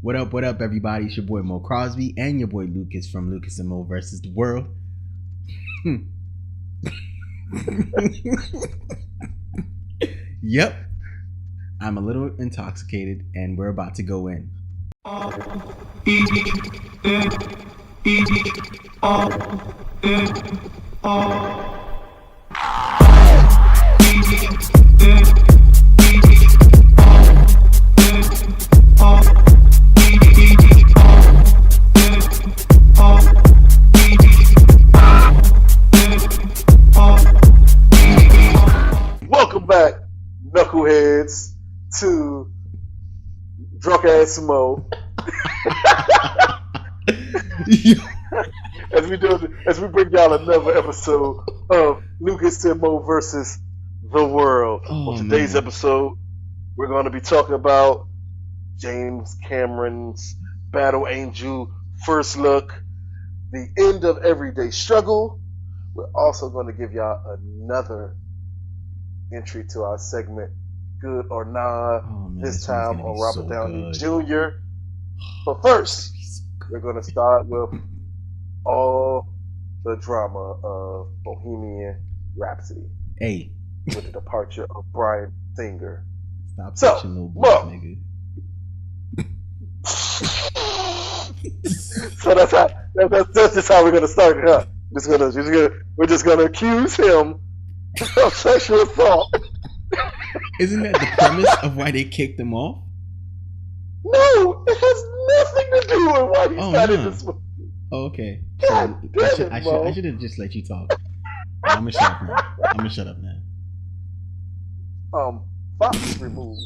What up, everybody? It's your boy Mo Crosby and your boy Lucas from Lucas and Moe Vs The World. Yep, I'm a little intoxicated and we're about to go in. Welcome back, knuckleheads, to Drunk Ass Mo. As we bring y'all another episode of Lucas and Mo versus the World. On today's episode, we're going to be talking about James Cameron's Battle Angel First Look, the end of Everyday Struggle. We're also going to give y'all another entry to our segment, Good or Nah, this time on Robert Downey Jr. But first, we're going to start with all the drama of Bohemian Rhapsody. Hey. With the departure of Bryan Singer. Stop touching little boys, nigga. So that's just how we're going to start it, huh? We're just gonna accuse him of sexual assault. Isn't that the premise of why they kicked him off? No, it has nothing to do with why he started this movie. Oh, okay. God damn I should have just let you talk. I'm gonna shut up now. Fox removed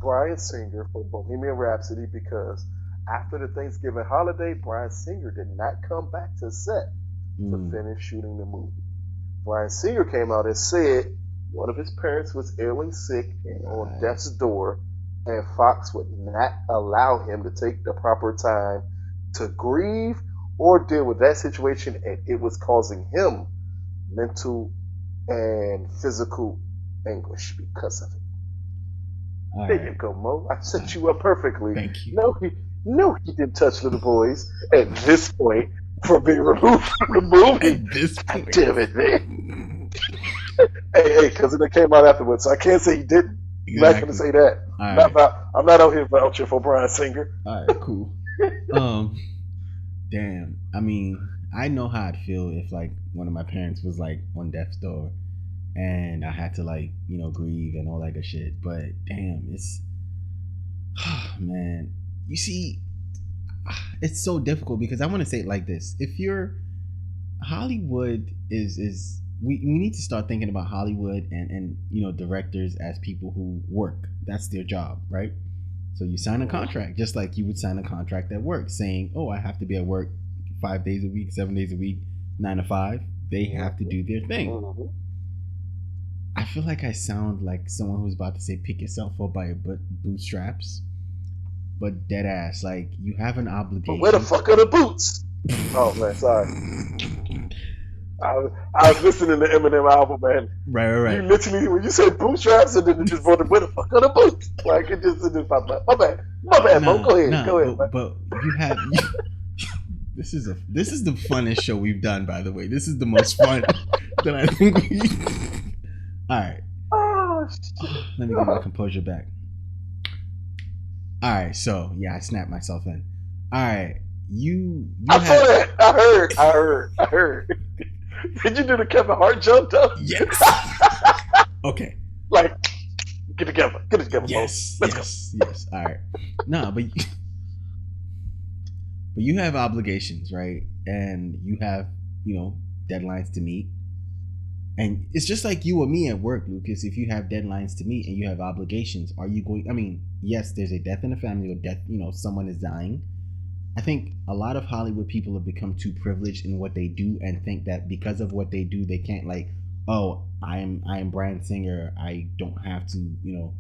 Bryan Singer from Bohemian Rhapsody because after the Thanksgiving holiday, Bryan Singer did not come back to set to finish shooting the movie. Bryan Singer came out and said one of his parents was ill and sick and on death's door, and Fox would not allow him to take the proper time to grieve or deal with that situation, and it was causing him mental and physical anguish because of it. There you go, Mo. I set you up perfectly. Thank you. No, he didn't touch little boys at this point for being removed from the movie. At this point. Damn it, man. hey, because it came out afterwards, so I can't say he didn't. Exactly. I'm not going to say that. Right. I'm not out here vouching for Bryan Singer. All right, cool. Damn. I mean, I know how I'd feel if like one of my parents was like on death's door, and I had to like grieve and all that good shit. But damn, it's man. You see, it's so difficult because I want to say it like this: if you're Hollywood is we need to start thinking about Hollywood and directors as people who work. That's their job, right? So you sign a contract just like you would sign a contract at work saying, oh, I have to be at work 5 days a week, 7 days a week, 9 to 5. They have to do their thing. I feel like I sound like someone who's about to say pick yourself up by your bootstraps, but dead ass, like you have an obligation. But where the fuck are the boots? Oh man, sorry. I was listening to Eminem album, man. Right. You literally, when you said bootstraps, and then it just brought where the fuck are the boots? Like it just popped up. My bad, Mo. Go ahead. But you have. This is the funnest show we've done, by the way. This is the most fun that I think we. All right. Oh shit. Let me get my composure back. All right, so yeah, I snapped myself in. All right, I saw that. I heard. Did you do the Kevin Hart jump though? Yes. Okay. Like, get together. Yes. Let's go. Yes. All right. No, but you have obligations, right? And you have deadlines to meet. And it's just like you or me at work, Lucas. If you have deadlines to meet and you have obligations, are you going? I mean, yes, there's a death in the family or death. Someone is dying. I think a lot of Hollywood people have become too privileged in what they do and think that because of what they do, they can't I am Bryan Singer. I don't have to.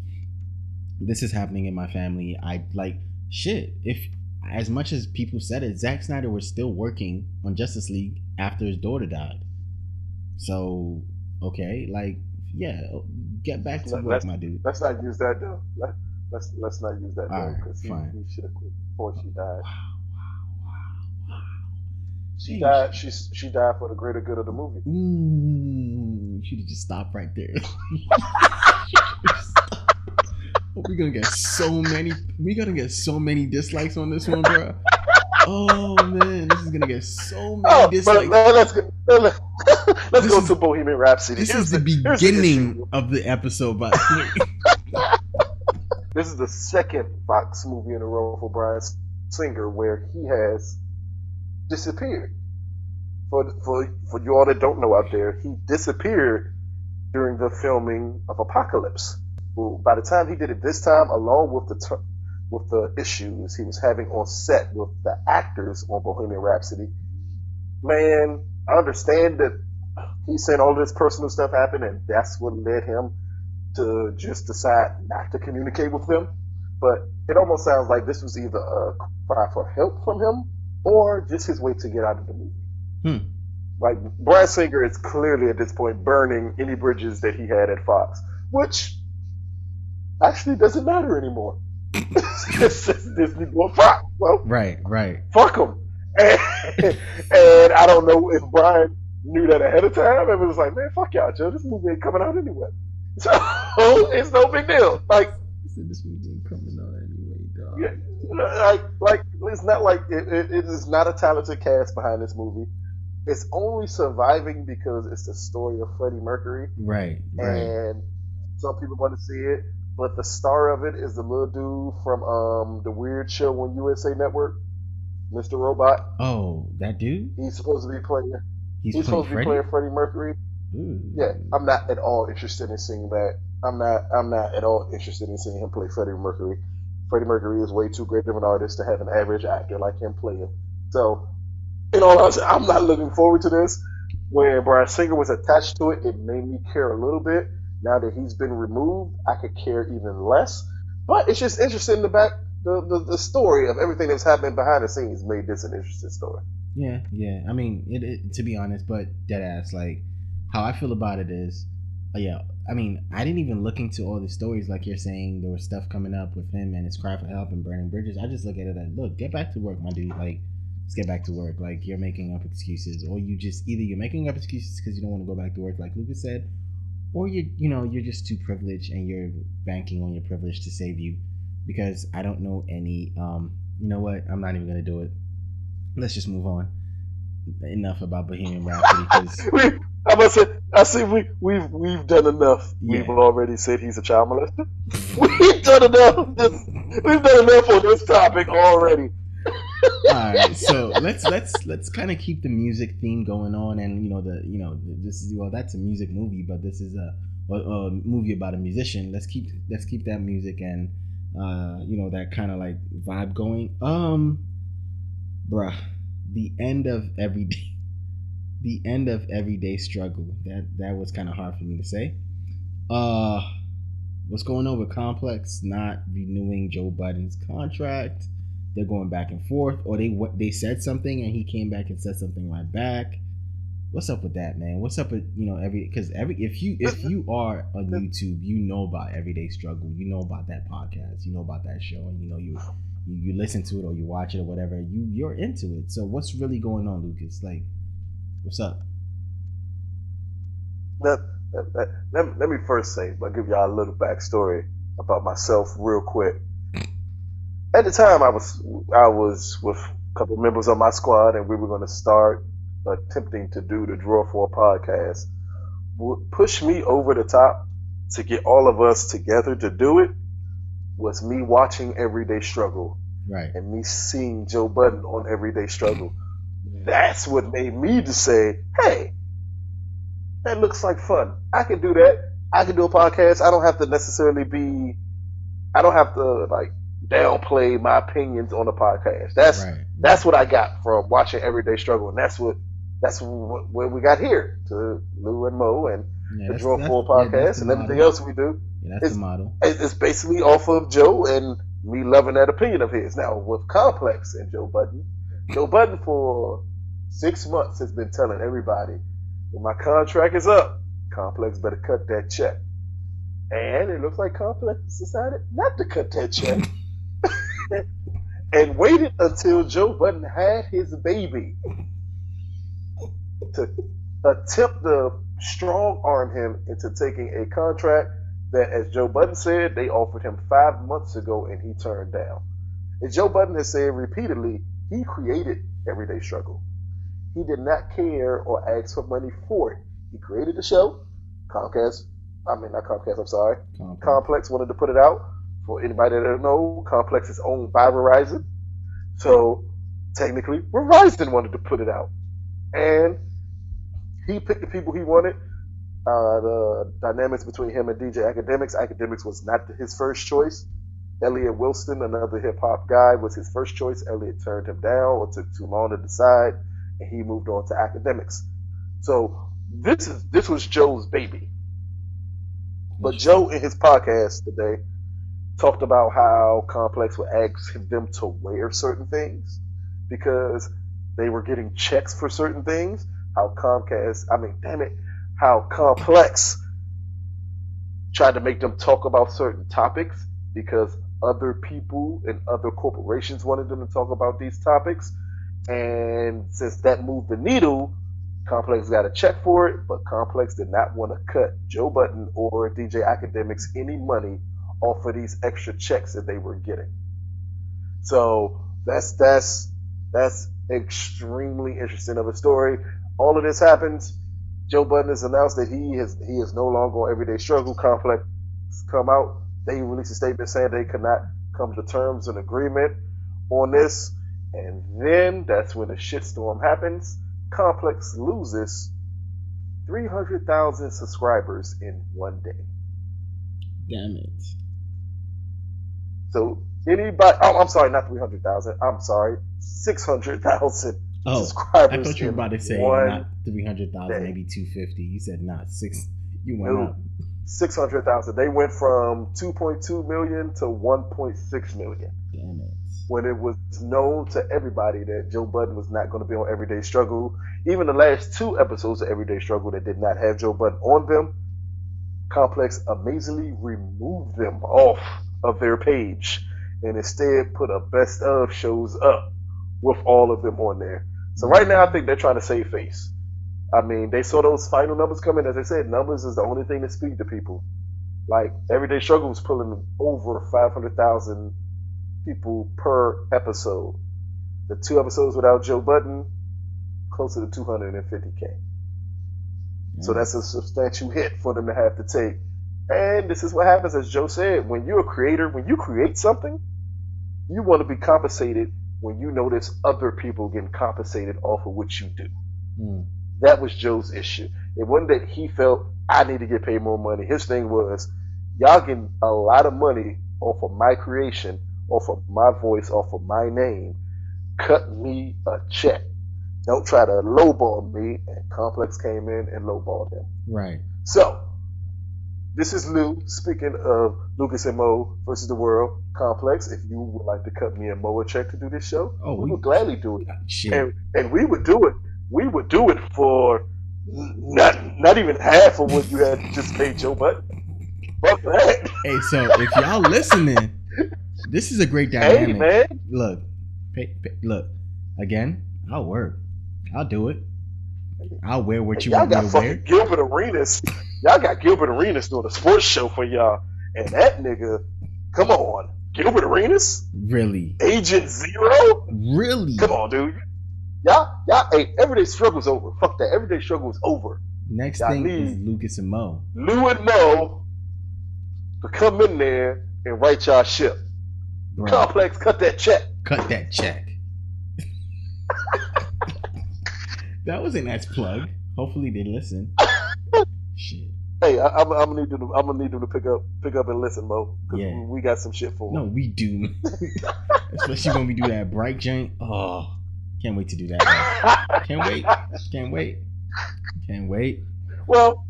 This is happening in my family. I shit. If as much as people said it, Zack Snyder was still working on Justice League after his daughter died. So, okay, get back to work, my dude. Let's not use that though. let's not use that though, because he should have quit before she died. She died. She died for the greater good of the movie. You should have just stopped right there. We're gonna get so many dislikes on this one, bro. Oh man, this is gonna get so many dislikes. Let's go to Bohemian Rhapsody. This is the beginning of the episode, by the way. This is the second Fox movie in a row for Bryan Singer where he has disappeared. For you all that don't know out there, he disappeared during the filming of Apocalypse. Well, by the time he did it this time, along with the issues he was having on set with the actors on Bohemian Rhapsody, man, I understand that he's saying all this personal stuff happened, and that's what led him to just decide not to communicate with them. But it almost sounds like this was either a cry for help from him or just his way to get out of the movie. Like, Bryan Singer is clearly at this point burning any bridges that he had at Fox, which actually doesn't matter anymore. It's just Disney going Fox. Well, right. Fuck them. And I don't know if Bryan knew that ahead of time and was like, man, fuck y'all, Joe. This movie ain't coming out anyway. So it's no big deal. Like, this movie ain't coming out anyway, dog. Yeah, like it's not like it is not a talented cast behind this movie. It's only surviving because it's the story of Freddie Mercury. Right. And some people want to see it, but the star of it is the little dude from the weird show on USA Network, Mr. Robot. Oh, that dude? He's supposed to be playing. He's playing supposed to be playing Freddie Mercury. Ooh. Yeah, I'm not at all interested in seeing that. I'm not at all interested in seeing him play Freddie Mercury. Freddie Mercury is way too great of an artist to have an average actor like him play him. So, in all honesty, I'm not looking forward to this. When Bryan Singer was attached to it, it made me care a little bit. Now that he's been removed, I could care even less. But it's just interesting the story of everything that's happening behind the scenes made this an interesting story. Yeah. I mean, it to be honest, but dead ass, like, how I feel about it is, I mean, I didn't even look into all the stories like you're saying. There was stuff coming up with him and his cry for help and burning bridges. I just look at it as, look, get back to work, my dude. Like, let's get back to work. Like, you're making up excuses, or you're making up excuses because you don't want to go back to work, like Lucas said, or you're just too privileged and you're banking on your privilege to save you. Because I don't know any. You know what? I'm not even gonna do it. Let's just move on. Enough about Bohemian Rhapsody. I see. We've done enough. Yeah. We've already said he's a child molester. We've done enough. We've done enough on this topic already. All right, so let's kind of keep the music theme going on, and this is, well, that's a music movie, but this is a movie about a musician. Let's keep that music and that kind of like vibe going. Bruh, the end of Everyday Struggle. That was kind of hard for me to say. What's going on with Complex not renewing Joe Budden's contract? They're going back and forth, or they said something and he came back and said something right back. What's up with that, man? What's up with if you are on YouTube, you know about Everyday Struggle, you know about that podcast, you know about that show, and you listen to it or you watch it or whatever, you're into it. So what's really going on, Lucas? Like, what's up? Let me first say, I'll give y'all a little backstory about myself real quick. At the time, I was with a couple of members of my squad, and we were going to start attempting to do the Draw for a podcast. What pushed me over the top to get all of us together to do it was me watching Everyday Struggle, right, and me seeing Joe Budden on Everyday Struggle. That's what made me to say, hey, that looks like fun. I can do that. I can do a podcast. I don't have to like downplay my opinions on the podcast. That's what I got from watching Everyday Struggle, and that's what we got here to Lou and Moe and the Draw for podcast and everything else we do. Yeah, that's the model. It's basically off of Joe and me loving that opinion of his. Now with Complex and Joe Budden for 6 months has been telling everybody, when my contract is up, Complex better cut that check. And it looks like Complex decided not to cut that check and waited until Joe Budden had his baby to attempt to strong arm him into taking a contract that, as Joe Budden said, they offered him 5 months ago and he turned down. As Joe Budden has said repeatedly, he created Everyday Struggle. He did not care or ask for money for it. He created the show. Complex wanted to put it out. For anybody that don't know, Complex is owned by Verizon. So technically, Verizon wanted to put it out. And he picked the people he wanted. The dynamics between him and DJ Academics. Academics was not his first choice. Elliot Wilson, another hip hop guy, was his first choice. Elliot turned him down or took too long to decide, and he moved on to Academics. So this was Joe's baby. But Joe, in his podcast today, talked about how Complex would ask them to wear certain things because they were getting checks for certain things. How Complex tried to make them talk about certain topics because other people and other corporations wanted them to talk about these topics. And since that moved the needle, Complex got a check for it, but Complex did not want to cut Joe Budden or DJ Academics any money off of these extra checks that they were getting. So that's extremely interesting of a story. All of this happens. Joe Budden has announced that he is no longer on Everyday Struggle. Complex come out. They released a statement saying they could not come to terms and agreement on this. And then that's when the shitstorm happens. Complex loses 300,000 subscribers in one day. Damn it. So anybody, I'm sorry, not 300,000. I'm sorry, 600,000 subscribers. I thought you were about to say not 300,000, maybe 250. You said not 6. You went up. 600,000. They went from 2.2 million to 1.6 million. Damn it. When it was known to everybody that Joe Budden was not going to be on Everyday Struggle. Even the last 2 episodes of Everyday Struggle that did not have Joe Budden on them, Complex amazingly removed them off of their page and instead put a best of shows up with all of them on there. So right now I think they're trying to save face. I mean, they saw those final numbers come in. As I said, numbers is the only thing that speak to people. Like, Everyday Struggle was pulling over 500,000 people per episode. The 2 episodes without Joe Budden, closer to 250K. So that's a substantial hit for them to have to take. And this is what happens, as Joe said, when you're a creator, when you create something, you want to be compensated when you notice other people getting compensated off of what you do. That was Joe's issue. It wasn't that he felt, I need to get paid more money. His thing was, y'all getting a lot of money off of my creation, off of my voice, off of my name. Cut me a check. Don't try to lowball me. And Complex came in and lowballed him. Right. So, this is Lou, speaking of Lucas and Moe versus the World. Complex, if you would like to cut me and Moe a check to do this show, we would gladly do it. Shit. And we would do it. We would do it for not even half of what you had just paid Joe Budden. Fuck that. Hey, so if y'all listening, this is a great dynamic. Hey, man. Look. Again, I'll work. I'll do it. I'll wear what you y'all want me got to wear. Gilbert Arenas. Y'all got Gilbert Arenas doing a sports show for y'all. And that nigga, come on. Gilbert Arenas? Really? Agent Zero? Really? Come on, dude. Y'all, hey, Everyday Struggle's over. Fuck that. Everyday Struggle is over. Next y'all thing need is Lucas and Moe. Lou and Moe to come in there and write y'all ship. Right. Complex, cut that check. Cut that check. That was a nice plug. Hopefully they listen. Shit. Hey, I'm gonna need them to pick up and listen, Mo. Cause we got some shit for them. No, we do. Especially when we do that bright joint. Oh, can't wait to do that. Can't wait. Well,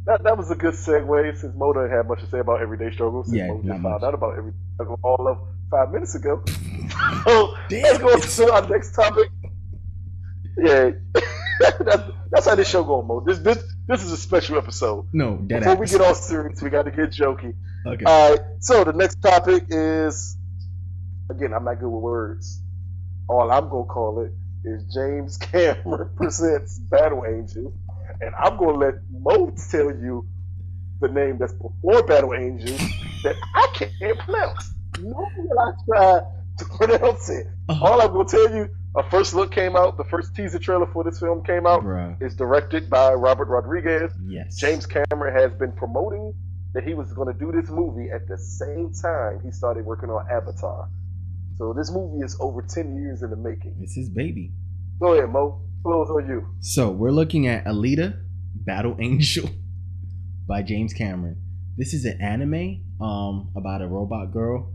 that was a good segue since Mo didn't have much to say about Everyday Struggle. Since Mo just found out about Everyday Struggle all of 5 minutes ago. So let's go to our next topic. Yeah, that's how this show going, Mo. This This is a special episode. No, dead Before we ass. get all serious, we got to get jokey. Okay. All right. So the next topic is, again, I'm not good with words. All I'm gonna call it is James Cameron presents Battle Angel, and I'm gonna let Mo tell you the name that's before Battle Angel that I can't pronounce. Nor will I try to pronounce it. All I'm gonna tell you, a first look came out. The first teaser trailer for this film came out. Bruh. It's directed by Robert Rodriguez. Yes. James Cameron has been promoting that he was going to do this movie at the same time he started working on Avatar. So this movie is over 10 years in the making. It's his baby. Go ahead, Mo. Close on you. So we're looking at Alita, Battle Angel by James Cameron. This is an anime about a robot girl.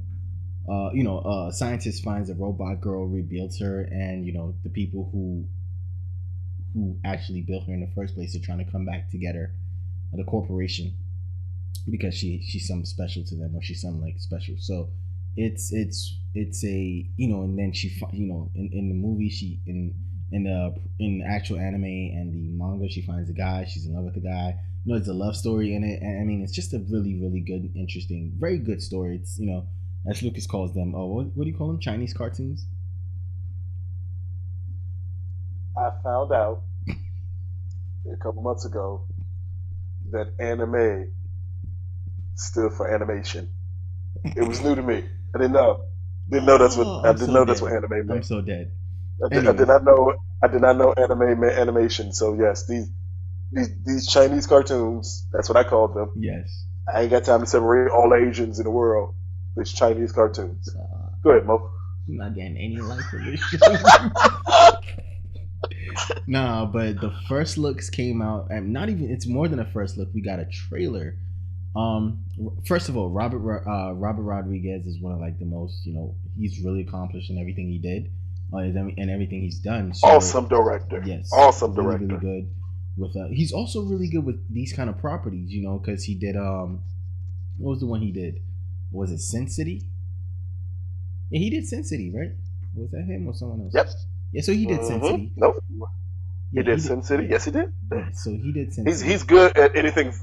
A scientist finds a robot girl, rebuilds her, and the people who actually built her in the first place are trying to come back to get her, the corporation, because she's something special to them, or she's something like special. So it's a and then she in the movie, she in the actual anime and the manga, she finds a guy, she's in love with the guy. It's a love story in it, and I mean, it's just a really, really good, interesting, very good story. It's as Lucas calls them, what do you call them? Chinese cartoons? I found out a couple months ago that anime stood for animation. It was new to me. I didn't know. That's what anime meant. I'm so dead. I did not know anime meant animation. So yes, these Chinese cartoons, that's what I called them. Yes. I ain't got time to separate all Asians in the world. These Chinese cartoons. Go ahead, Mo. I'm not getting any life from this shit. Nah, but the first looks came out, and it's more than a first look. We got a trailer. First of all, Robert Rodriguez is one of the most, he's really accomplished in everything he did, and everything he's done. So, awesome director. Yes, awesome really, director. Really good with. He's also really good with these kind of properties, because he did. What was the one he did? Was it Sin City? Yeah, he did Sin City, right? Was that him or someone else? Yep. Yeah, so he did Sin City. Nope. Yeah, he did Sin City. Yeah. Yes, he did. Yeah, so he did Sin City. He's good at anything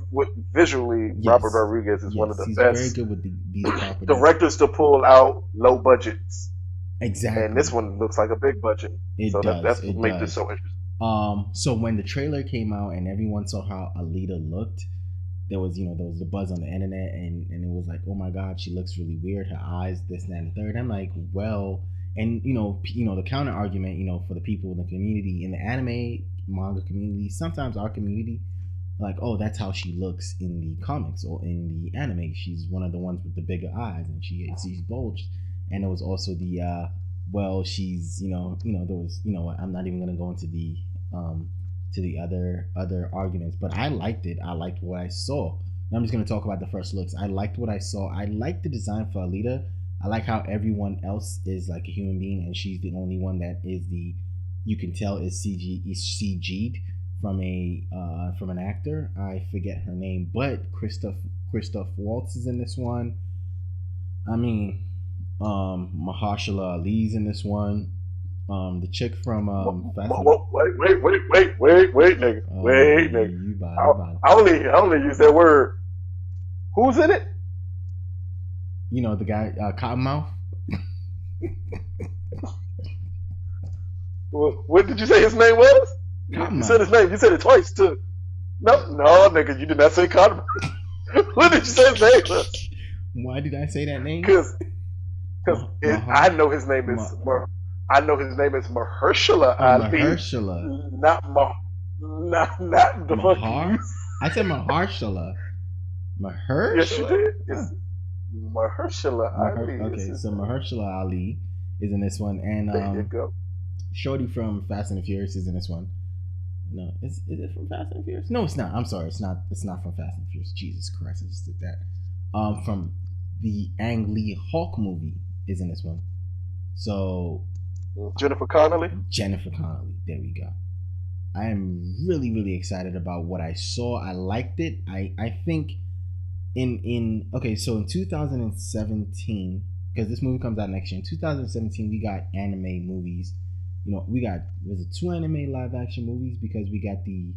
visually. Yes. Robert Rodriguez is one of the he's best. Very good with these properties. Directors to pull out low budgets. Exactly. And this one looks like a big budget. That's what makes this so interesting. So when the trailer came out and everyone saw how Alita looked, there was the buzz on the internet, and it was like, oh my god, she looks really weird, her eyes, this, that, and the third. I'm like, well, and the counter argument, for the people in the community, in the anime manga community, sometimes our community, like, oh, that's how she looks in the comics or in the anime. She's one of the ones with the bigger eyes, and she's bulged. And there was also the well, she's there was I'm not even gonna go into the to the other arguments, but I liked it. I liked what I saw. And I'm just gonna talk about the first looks. I liked what I saw. I liked the design for Alita. I like how everyone else is like a human being, and she's the only one that is you can tell is CG'd from an actor. I forget her name, but Christoph Waltz is in this one. I mean, Mahershala Ali's in this one. The chick from wait, nigga. Wait, nigga. I only use that word. Who's in it? The guy, Cottonmouth. What did you say his name was? You said his name. You said it twice too. No, nigga, you did not say Cottonmouth. What did you say his name was? Why did I say that name? Because I know his name is Mahershala Ali. Mahershala. Not the fuck. I said Mahershala. Mahershala. Yes, you did. It's Mahershala Ali. Okay, so Mahershala Ali is in this one, and there you go. Shorty from Fast and the Furious is in this one. No, is it from Fast and the Furious? No, it's not. I'm sorry, it's not. It's not from Fast and the Furious. Jesus Christ, I just did that. From the Ang Lee Hulk movie is in this one. So Jennifer Connelly. There we go. I am really, really excited about what I saw. I liked it. I think so in 2017, because this movie comes out next year. In 2017, we got anime movies. We got, was it 2 anime live action movies? Because we got the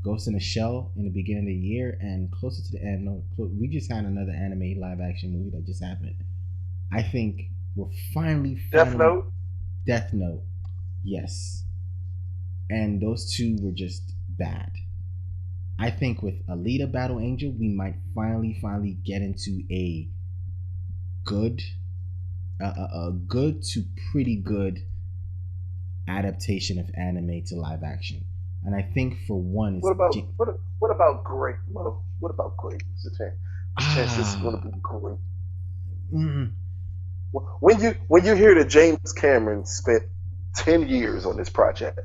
Ghost in the Shell in the beginning of the year, and closer to the end, no, we just had another anime live action movie that just happened. I think we're finally Death Note. Death Note, yes, and those two were just bad. I think with Alita Battle Angel, we might finally get into a good to pretty good adaptation of anime to live action. And I think for one, what about great, Mo? What about great? There's a chance this is going to be great. Mm-hmm. When you hear that James Cameron spent 10 years on this project,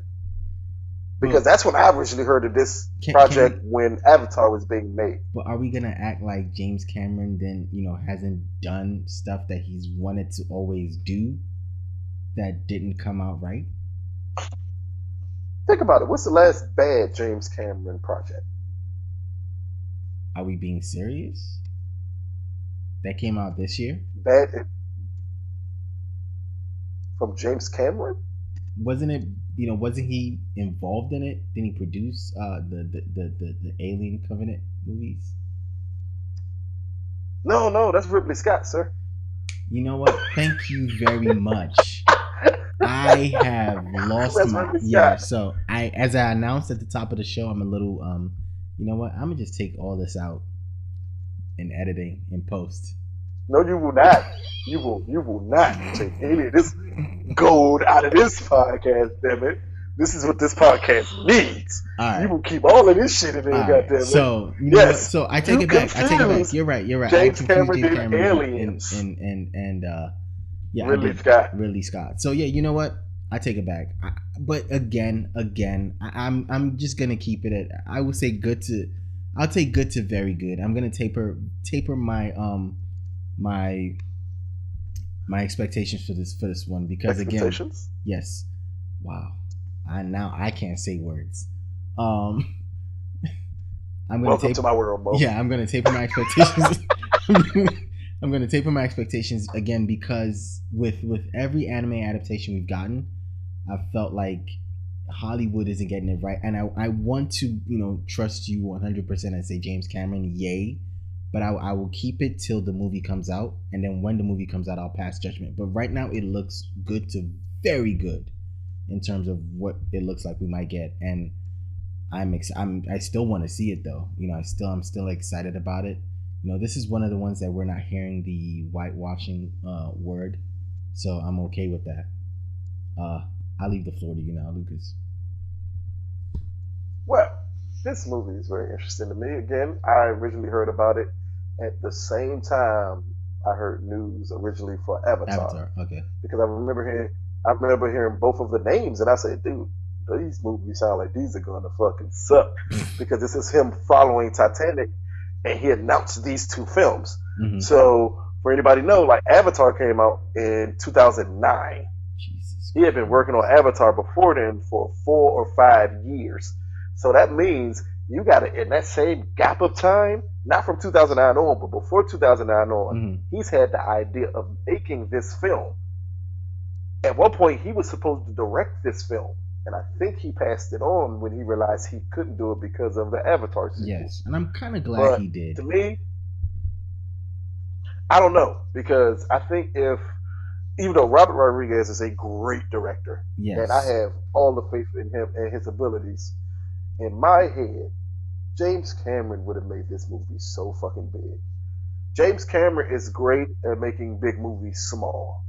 because that's when I originally heard of this project when Avatar was being made. But are we gonna act like James Cameron then hasn't done stuff that he's wanted to always do that didn't come out right? Think about it. What's the last bad James Cameron project? Are we being serious? That came out this year? Bad from James Cameron? Wasn't it? Wasn't he involved in it? Didn't he produce the Alien Covenant movies? No, that's Ridley Scott, sir. You know what? Thank you very much. I have lost So as I announced at the top of the show, I'm a little you know what? I'm gonna just take all this out in editing and post. No, you will not. You will not take any of this gold out of this podcast, damn it. This is what this podcast needs. Right. You will keep all of this shit in there, goddamn it. So so I take it back. You're right. James Cameron did Aliens and Ridley Scott. So yeah, you know what? I take it back. But again, I'm just gonna keep it at. I would say good to. I'll take good to very good. I'm gonna taper my expectations for this one because again, yes, wow, I can't say words. I'm gonna welcome to my world, Mo. Yeah, I'm gonna taper my expectations. I'm gonna taper my expectations again because with every anime adaptation we've gotten, I've felt like Hollywood isn't getting it right, and I want to trust you 100% and say James Cameron, yay. But I will keep it till the movie comes out, and then when the movie comes out, I'll pass judgment. But right now, it looks good to very good in terms of what it looks like we might get, and I still want to see it though. I'm still excited about it. This is one of the ones that we're not hearing the whitewashing word, so I'm okay with that. I'll leave the floor to you now, Lucas. Well, this movie is very interesting to me. Again, I originally heard about it at the same time I heard news originally for Avatar. Okay. Because I remember hearing both of the names, and I said, dude, these movies sound like these are gonna fucking suck. Because this is him following Titanic, and he announced these two films. Mm-hmm. So for anybody know, like Avatar came out in 2009. Jesus. He had been working on Avatar before then for 4 or 5 years. So that means you got to, in that same gap of time, not from 2009 on, but before 2009 on, mm-hmm. he's had the idea of making this film. At one point, he was supposed to direct this film, and I think he passed it on when he realized he couldn't do it because of the Avatar sequel. Yes, and I'm kind of glad he did. To me, I don't know, because I think even though Robert Rodriguez is a great director, yes, and I have all the faith in him and his abilities, in my head, James Cameron would have made this movie so fucking big. James Cameron is great at making big movies small.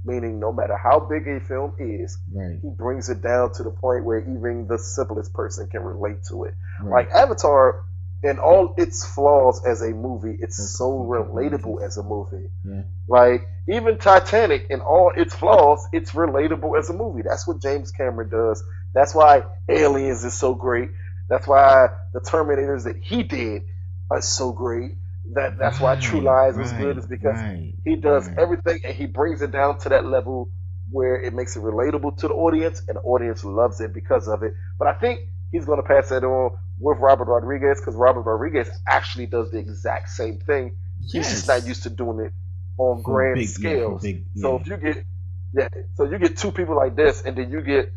Meaning no matter how big a film is, right, he brings it down to the point where even the simplest person can relate to it. Right. Like Avatar, in all its flaws as a movie, it's so relatable as a movie. Yeah. Like even Titanic, in all its flaws, it's relatable as a movie. That's what James Cameron does. That's why Aliens is so great. That's why the Terminators that he did are so great. That's why True Lies was good, is because he does everything and he brings it down to that level where it makes it relatable to the audience, and the audience loves it because of it. But I think he's going to pass that on with Robert Rodriguez, because Robert Rodriguez actually does the exact same thing. Yes. He's just not used to doing it on grand scales. So if you get two people like this, and then you get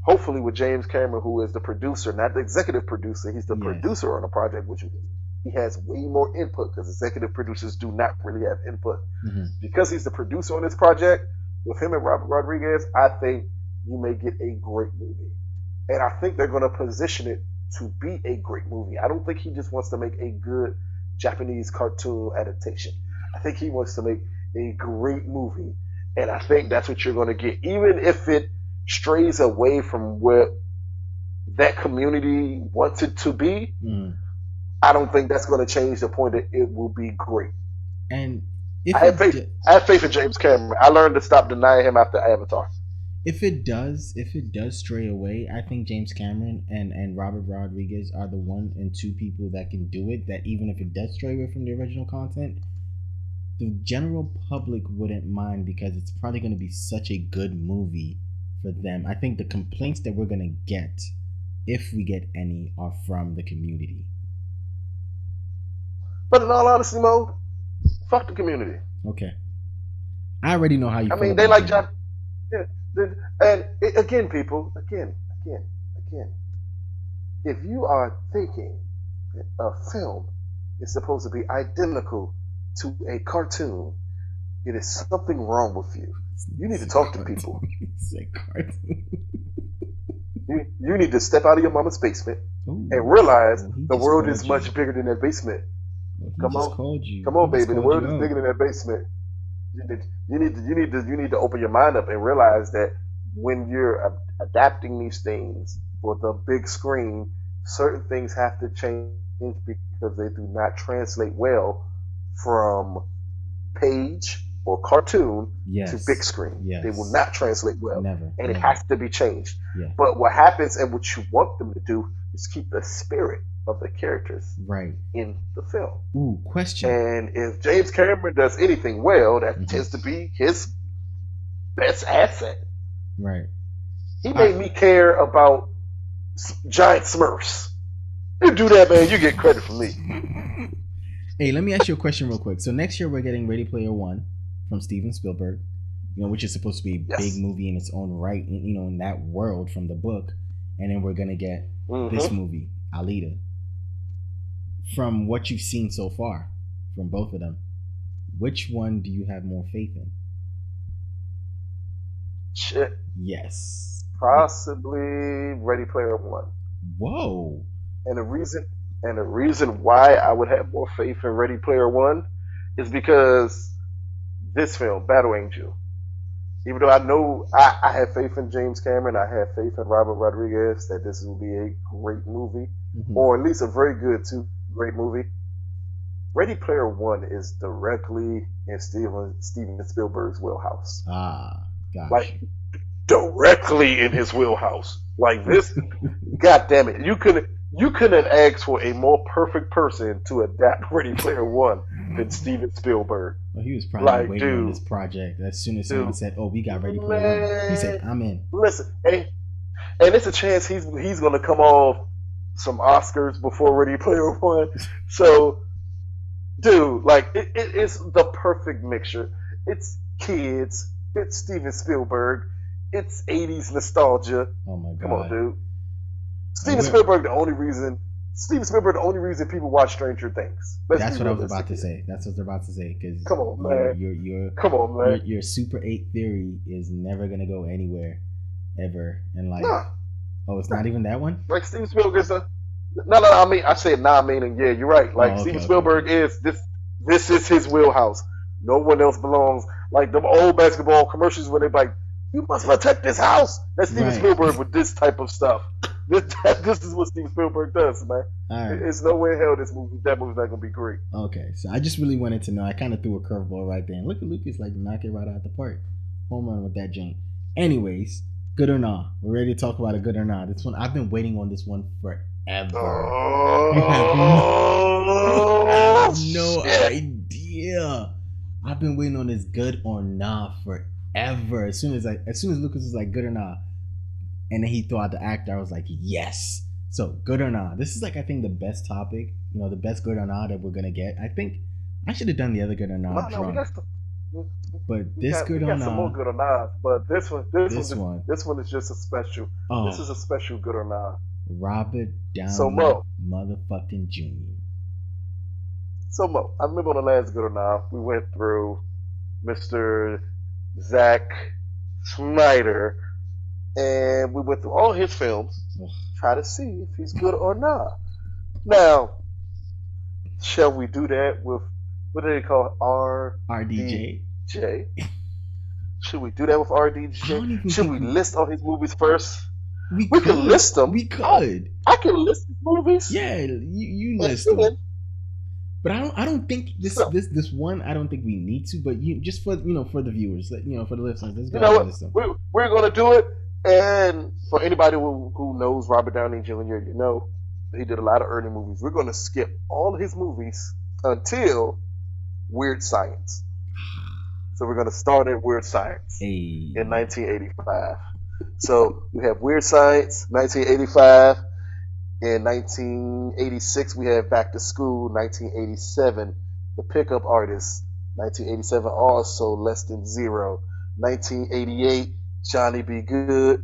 hopefully with James Cameron, who is the producer, not the executive producer, he's the Yes. producer on the project, which he has way more input because executive producers do not really have input. Mm-hmm. Because he's the producer on this project, with him and Robert Rodriguez, I think you may get a great movie. And I think they're going to position it to be a great movie. I don't think he just wants to make a good Japanese cartoon adaptation. I think he wants to make a great movie. And I think that's what you're going to get. Even if it strays away from what that community wants it to be, I don't think that's going to change the point that it will be great. And I have faith in James Cameron. I learned to stop denying him after Avatar. If it does stray away, I think James Cameron and Robert Rodriguez are the 1 and 2 people that can do it. That even if it does stray away from the original content, the general public wouldn't mind because it's probably going to be such a good movie for them. I think the complaints that we're going to get, if we get any, are from the community. But in all honesty, Mo, fuck the community. Okay. I already know how you feel. I mean, they like John. Yeah. And again, people, again, if you are thinking that a film is supposed to be identical to a cartoon, it is something wrong with you. You need to talk to people. You need to step out of your mama's basement and realize the world is much bigger than that basement. Come on, baby. The world is bigger than that basement. You need to open your mind up and realize that when you're adapting these things for the big screen, certain things have to change because they do not translate well from page or cartoon to big screen. Yes. They will not translate well. Never. It has to be changed. Yeah. But what happens and what you want them to do is keep the spirit of the characters in the film. Ooh, question. And if James Cameron does anything well, that tends to be his best asset. Right. He made me care about giant Smurfs. You do that, man, you get credit from me. Hey, let me ask you a question real quick. So next year we're getting Ready Player One from Steven Spielberg, which is supposed to be a big movie in its own right, in that world from the book. And then we're gonna get this movie, Alita. From what you've seen so far, from both of them, which one do you have more faith in? Shit. Yes. Possibly Ready Player One. Whoa. And the reason why I would have more faith in Ready Player One is because this film, Battle Angel, even though I know I have faith in James Cameron, I have faith in Robert Rodriguez that this will be a great movie, or at least a very good great movie. Ready Player One is directly in Steven Spielberg's wheelhouse. Gosh. Like directly in his wheelhouse. Like this, God damn it! You couldn't ask for a more perfect person to adapt Ready Player One than Steven Spielberg. Well, he was probably waiting on this project. As soon as someone said, "Oh, we got Ready Player One," he said, "I'm in." Listen, and it's a chance he's going to come off some Oscars before Ready Player One. So, dude, like it's the perfect mixture. It's kids. It's Steven Spielberg. It's 80s nostalgia. Oh my god! Come on, dude. Steven Spielberg, the only reason people watch Stranger Things. That's what I was about to say. Because come on, man. Come on, man. Your Super 8 theory is never gonna go anywhere, ever in life. Nah. Oh, it's not even that one. Like Steven Spielberg is no. I mean, I said nah, meaning yeah. You're right. Like Steven Spielberg is this. This is his wheelhouse. No one else belongs. Like them old basketball commercials where they're like, "You must protect this house." That's Steven Spielberg with this type of stuff. This is what Steven Spielberg does, man. Right. It's no way in hell that movie's not gonna be great. Okay, so I just really wanted to know. I kind of threw a curveball right there, and look at Lucas like knock it right out the park, home run with that joint. Anyways, good or not? We're ready to talk about a good or not. This one I've been waiting on this one forever. I have no idea. I've been waiting on this good or not forever. As soon as Lucas was like good or not, and then he threw out the actor, I was like yes. So good or not. This is like I think the best topic. The best good or not that we're gonna get. I think I should have done the other good or not. But we this got good we or got some more nah, good or not, but this one, this one is just a special. This oh, is a special good or not. Robert So Downey Mo, motherfucking Jr. I remember on the last good or not, we went through Mr. Zack Snyder, and we went through all his films, Ugh. try to see if he's good or not. Now, shall we do that with what do they call it? RDJ. RDJ? Should we do that with I RDJ? don't even Should think we list all his movies first? we We can could. list them. We could. I can list his movies. Yeah, you And list them. then, But I don't think so, this one, I don't think we need to. But you just for for the viewers, for the listeners, let's go you know ahead and what? list them. We're going to do it. And for anybody who knows Robert Downey Jr., you know he did a lot of early movies. We're going to skip all of his movies until Weird Science. So we're going to start at Weird Science Hey, in 1985. So we have Weird Science, 1985. In 1986, we have Back to School. 1987, The Pickup Artist. 1987, also Less Than Zero. 1988, Johnny Be Good.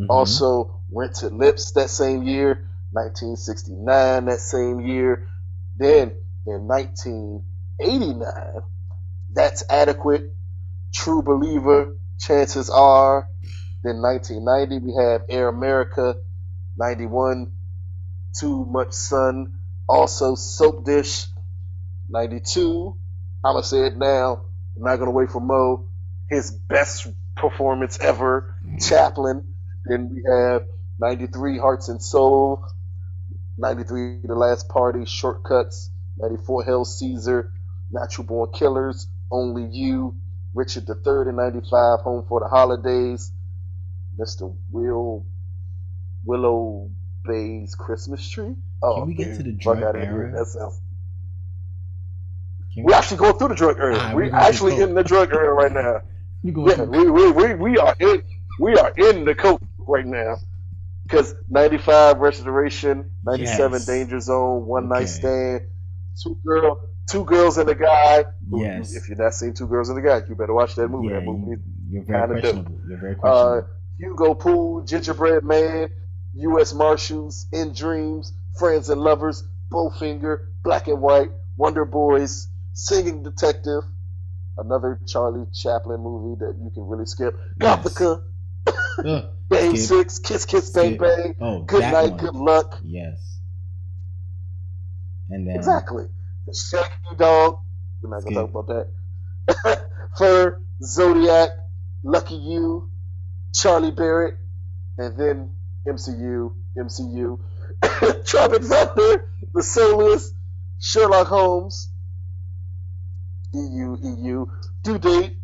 Also, Rented Lips that same year. 1969 that same year. Then in 1989, That's Adequate, True Believer, Chances Are. Then 1990, we have Air America. 91, Too Much Sun. Also, Soap Dish. 92, I'm going to say it now. I'm not going to wait for Mo. His best performance ever, Chaplin. Then we have 93, Hearts and Soul. 93, The Last Party, Shortcuts. 94, Hail Caesar. Natural Born Killers, Only You. Richard III in 95, Home for the Holidays. Mr. Willow Bay's Christmas Tree. Oh, can we get to the fuck drug out of here. era? That sounds. Can We're actually going through the drug era. we're We're going through actually coke. in the drug era right now. We going Yeah, through. we are in the coke right now. Because 95 Restoration, 97 Yes. Danger Zone, One Night Okay. Stand, two girls and a guy. Yes. If you've not seen Two Girls and a Guy, you better watch that movie. Yeah, That movie you're very kinda questionable. You're very questionable. Hugo Pool, Gingerbread Man, U.S. Marshals, In Dreams, Friends and Lovers, Bowfinger, Black and White, Wonder Boys, Singing Detective, another Charlie Chaplin movie that you can really skip, Gothica, Ugh, Game skip. 6, Kiss Kiss Bang Skip. Bang, Oh, Good that Night, one. Good Luck. Yes. And then Exactly. The Shaggy Dog, we're not going to skip. talk about that. Fur, Zodiac, Lucky You, Charlie Barrett, and then MCU, Tropic Thunder, The Soloist, Sherlock Holmes, EU, Due Date,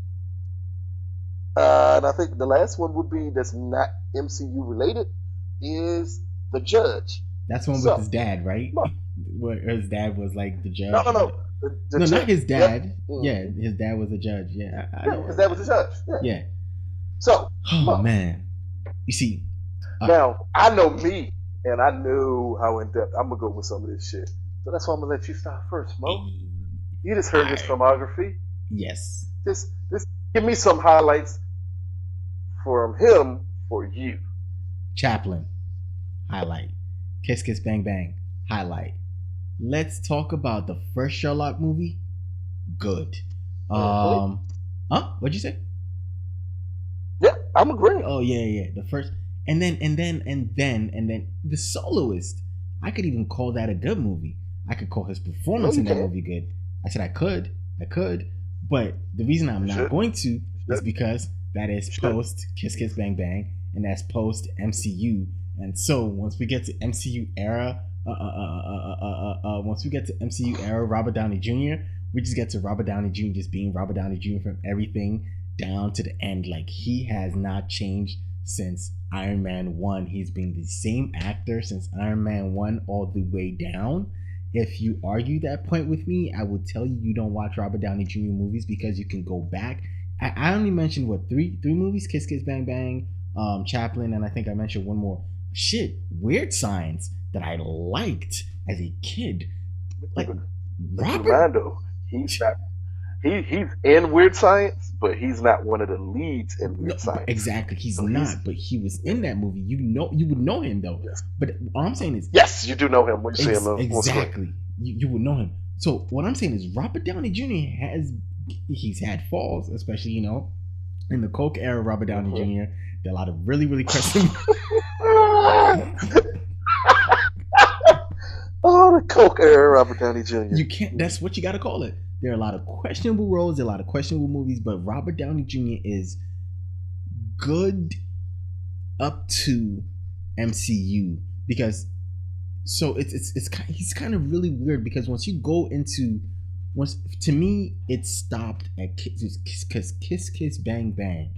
and I think the last one would be that's not MCU related is The Judge. That's one So, with his dad, right? Look. Where his dad was like the judge. No. The No, judge. not his dad. Yep. Yeah, his dad was a judge. Yeah, I Yeah, know. his dad was the judge. Yeah. Yeah. So, Oh look, man, you see, now I know me, and I know how in depth I'm gonna go with some of this shit. So that's why I'm gonna let you start first, Mo. You just heard his filmography. yes, Just give me some highlights from him for you. Chaplin, highlight. Kiss Kiss Bang Bang, highlight. Let's talk about the first Sherlock movie. Good. Huh? What'd you say? Yeah, I'm agreeing. Oh yeah. The first, and then The Soloist. I could even call that a good movie. I could call his performance in that movie good. I said I could, but the reason I'm not going to is because that is post Kiss Kiss Bang Bang, and that's post MCU. And so once we get to MCU era, Robert Downey Jr., we just get to Robert Downey Jr. just being Robert Downey Jr. from everything down to the end. Like, he has not changed since Iron Man 1. He's been the same actor since Iron Man 1 all the way down. If you argue that point with me, I will tell you don't watch Robert Downey Jr. movies, because you can go back. I only mentioned three movies: Kiss Kiss Bang Bang, Chaplin, and I think I mentioned one more. Shit, Weird Science that I liked as a kid. Like Robert. He's not. he's in Weird Science, but he's not one of the leads in No, Weird Science. exactly. He's So he's not, but he was yeah, in that movie. You would know him though. yes, But all I'm saying is, yes, you do know him when you see him on screen. exactly, you would know him. So what I'm saying is, Robert Downey Jr. he's had falls, especially in the Coke era. Robert Downey Jr. There are a lot of really questionable. Oh, the Coke era, Robert Downey Jr. You can't. That's what you got to call it. There are a lot of questionable roles. There are a lot of questionable movies, but Robert Downey Jr. is good up to MCU because he's kind of really weird because once to me it stopped at Kiss Kiss Bang Bang,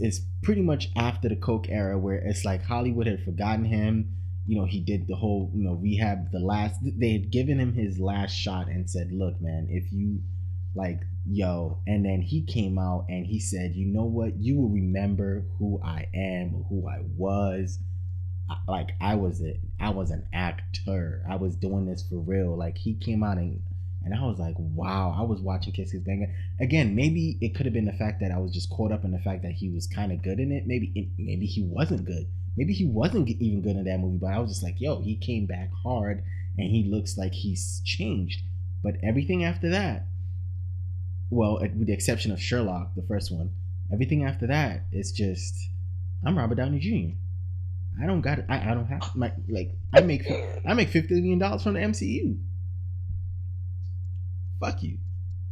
is pretty much after the Coke era where it's like Hollywood had forgotten him. He did the whole rehab. They had given him his last shot and said, look man, if you and then he came out and he said, you know what, you will remember who I am or who I was. I was an actor. I was doing this for real. He came out and I was like, wow. I was watching Kiss Kiss Bang Bang again. Maybe it could have been the fact that I was just caught up in the fact that he was kind of good in it. Maybe he wasn't good. Maybe he wasn't even good in that movie. But I was just like, yo, he came back hard and he looks like he's changed. But everything after that, well, with the exception of Sherlock, the first one, everything after that is just, I'm Robert Downey Jr. I don't got it. I don't have I make $50 million from the MCU. Fuck you.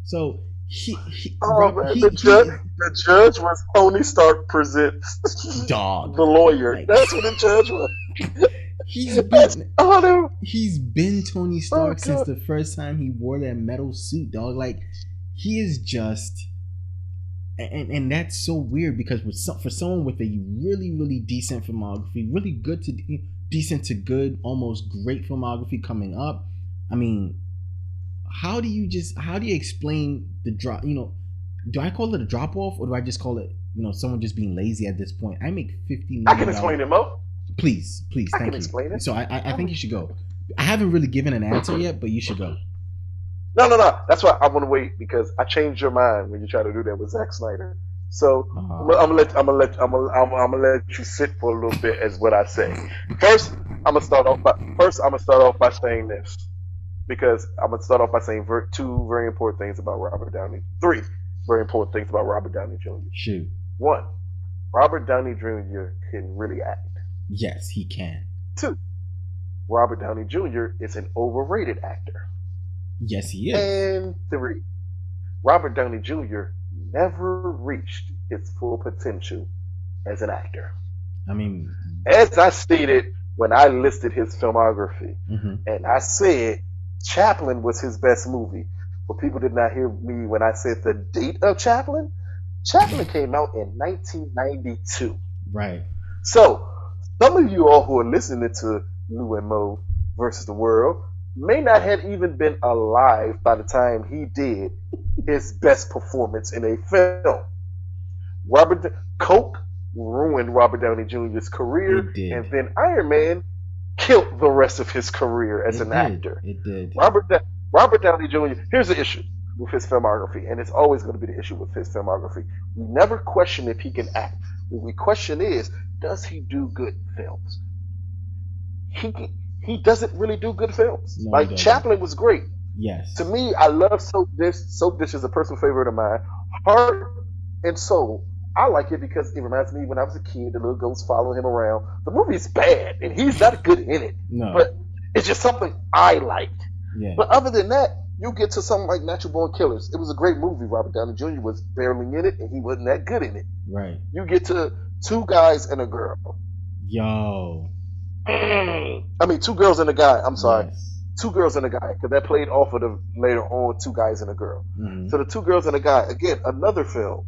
So the judge was Tony Stark presents dog the lawyer. That's what the judge was. He's been Tony Stark since the first time he wore that metal suit, dog. He is just, and that's so weird because for someone with a really decent filmography, really good to decent to good, almost great filmography coming up. I mean, how do you explain the drop? Do I call it a drop off or do I just call it someone just being lazy at this point? I make $50 million. I can explain it, Mo. Please, thank you. I can explain it. So I think you should go. I haven't really given an answer yet, but you should go. No. That's why I want to wait because I changed your mind when you try to do that with Zack Snyder. So I'm gonna let you sit for a little bit as what I say. First, I'm gonna start off by saying this because I'm gonna start off by saying two very important things about Robert Downey. Three very important things about Robert Downey Jr. Shoot. One, Robert Downey Jr. can really act. Yes, he can. Two, Robert Downey Jr. is an overrated actor. Yes, he is. And three, Robert Downey Jr. never reached his full potential as an actor. I mean, as I stated when I listed his filmography, and I said Chaplin was his best movie, but people did not hear me when I said the date of Chaplin. Chaplin came out in 1992. Right. So, some of you all who are listening to Lou and Moe versus the World may not have even been alive by the time he did his best performance in a film. Coke ruined Robert Downey Jr.'s career, and then Iron Man killed the rest of his career as an actor. It did. Robert Downey Jr. Here's the issue with his filmography, and it's always going to be the issue with his filmography. We never question if he can act. What we question is, does he do good films? He doesn't really do good films. No, Chaplin was great. Yes. To me, I love Soap Dish. Soap Dish is a personal favorite of mine. Heart and Soul, I like it because it reminds me when I was a kid, the little ghost following him around. The movie's bad, and he's not good in it. No. But it's just something I like. Yeah. But other than that, you get to something like Natural Born Killers. It was a great movie. Robert Downey Jr. was barely in it, and he wasn't that good in it. Right. You get to Two Guys and a Girl. Yo. I mean, Two Girls and a Guy. I'm sorry. Yes. Two Girls and a Guy, because that played off of the later on Two Guys and a Girl. So the Two Girls and a Guy, again, another film.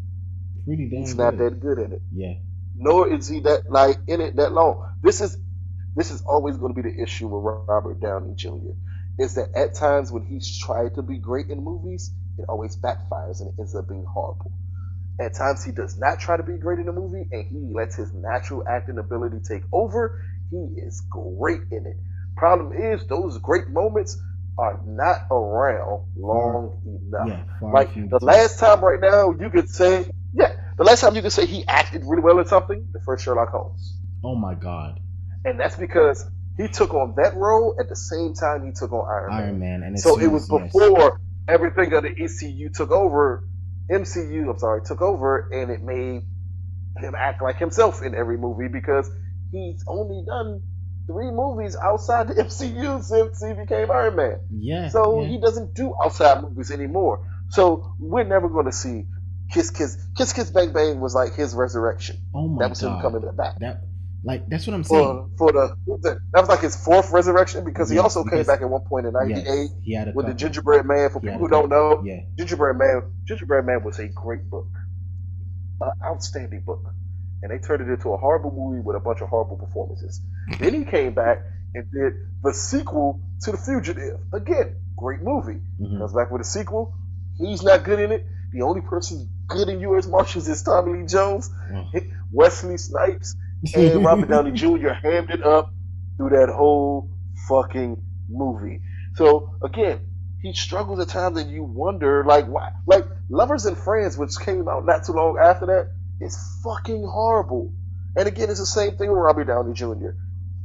Pretty damn He's not that good in it. Yeah. Nor is he that in it that long. This is always going to be the issue with Robert Downey Jr. Is that at times when he's tried to be great in movies, it always backfires and it ends up being horrible. At times he does not try to be great in a movie and he lets his natural acting ability take over. He is great in it. Problem is, those great moments are not around long enough. Yeah, far and few Like the between. last time right now you could say, yeah, the last time you could say he acted really well in something, the first Sherlock Holmes. Oh my God, And that's because he took on that role at the same time he took on Iron Iron Man. Man, and as So soon it was as yes, before everything of the ECU took over, MCU, I'm sorry, took over, and it made him act like himself in every movie because he's only done 3 movies outside the MCU since he became Iron Man. yeah, So yeah. he doesn't do outside movies anymore. So we're never going to see Kiss Bang Bang was like his resurrection. Oh That my was him God, coming back that like that's what I'm saying. for that was like his fourth resurrection because he Yes, also came because back at one point in '98 yes, he had a with the couple. Gingerbread Man. For He had people a who don't couple. know, Yeah, Gingerbread Man was a great book, an outstanding book, and they turned it into a horrible movie with a bunch of horrible performances. Then he came back and did the sequel to The Fugitive. Again, great movie. hmm Comes back with a sequel. He's not good in it. The only person good in U.S. Marshals is Tommy Lee Jones, Wesley Snipes, and Robert Downey Jr. hammed it up through that whole fucking movie. So again, he struggles at times, and you wonder like why. Like Lovers and Friends, which came out not too long after that, is fucking horrible. And again, it's the same thing with Robert Downey Jr.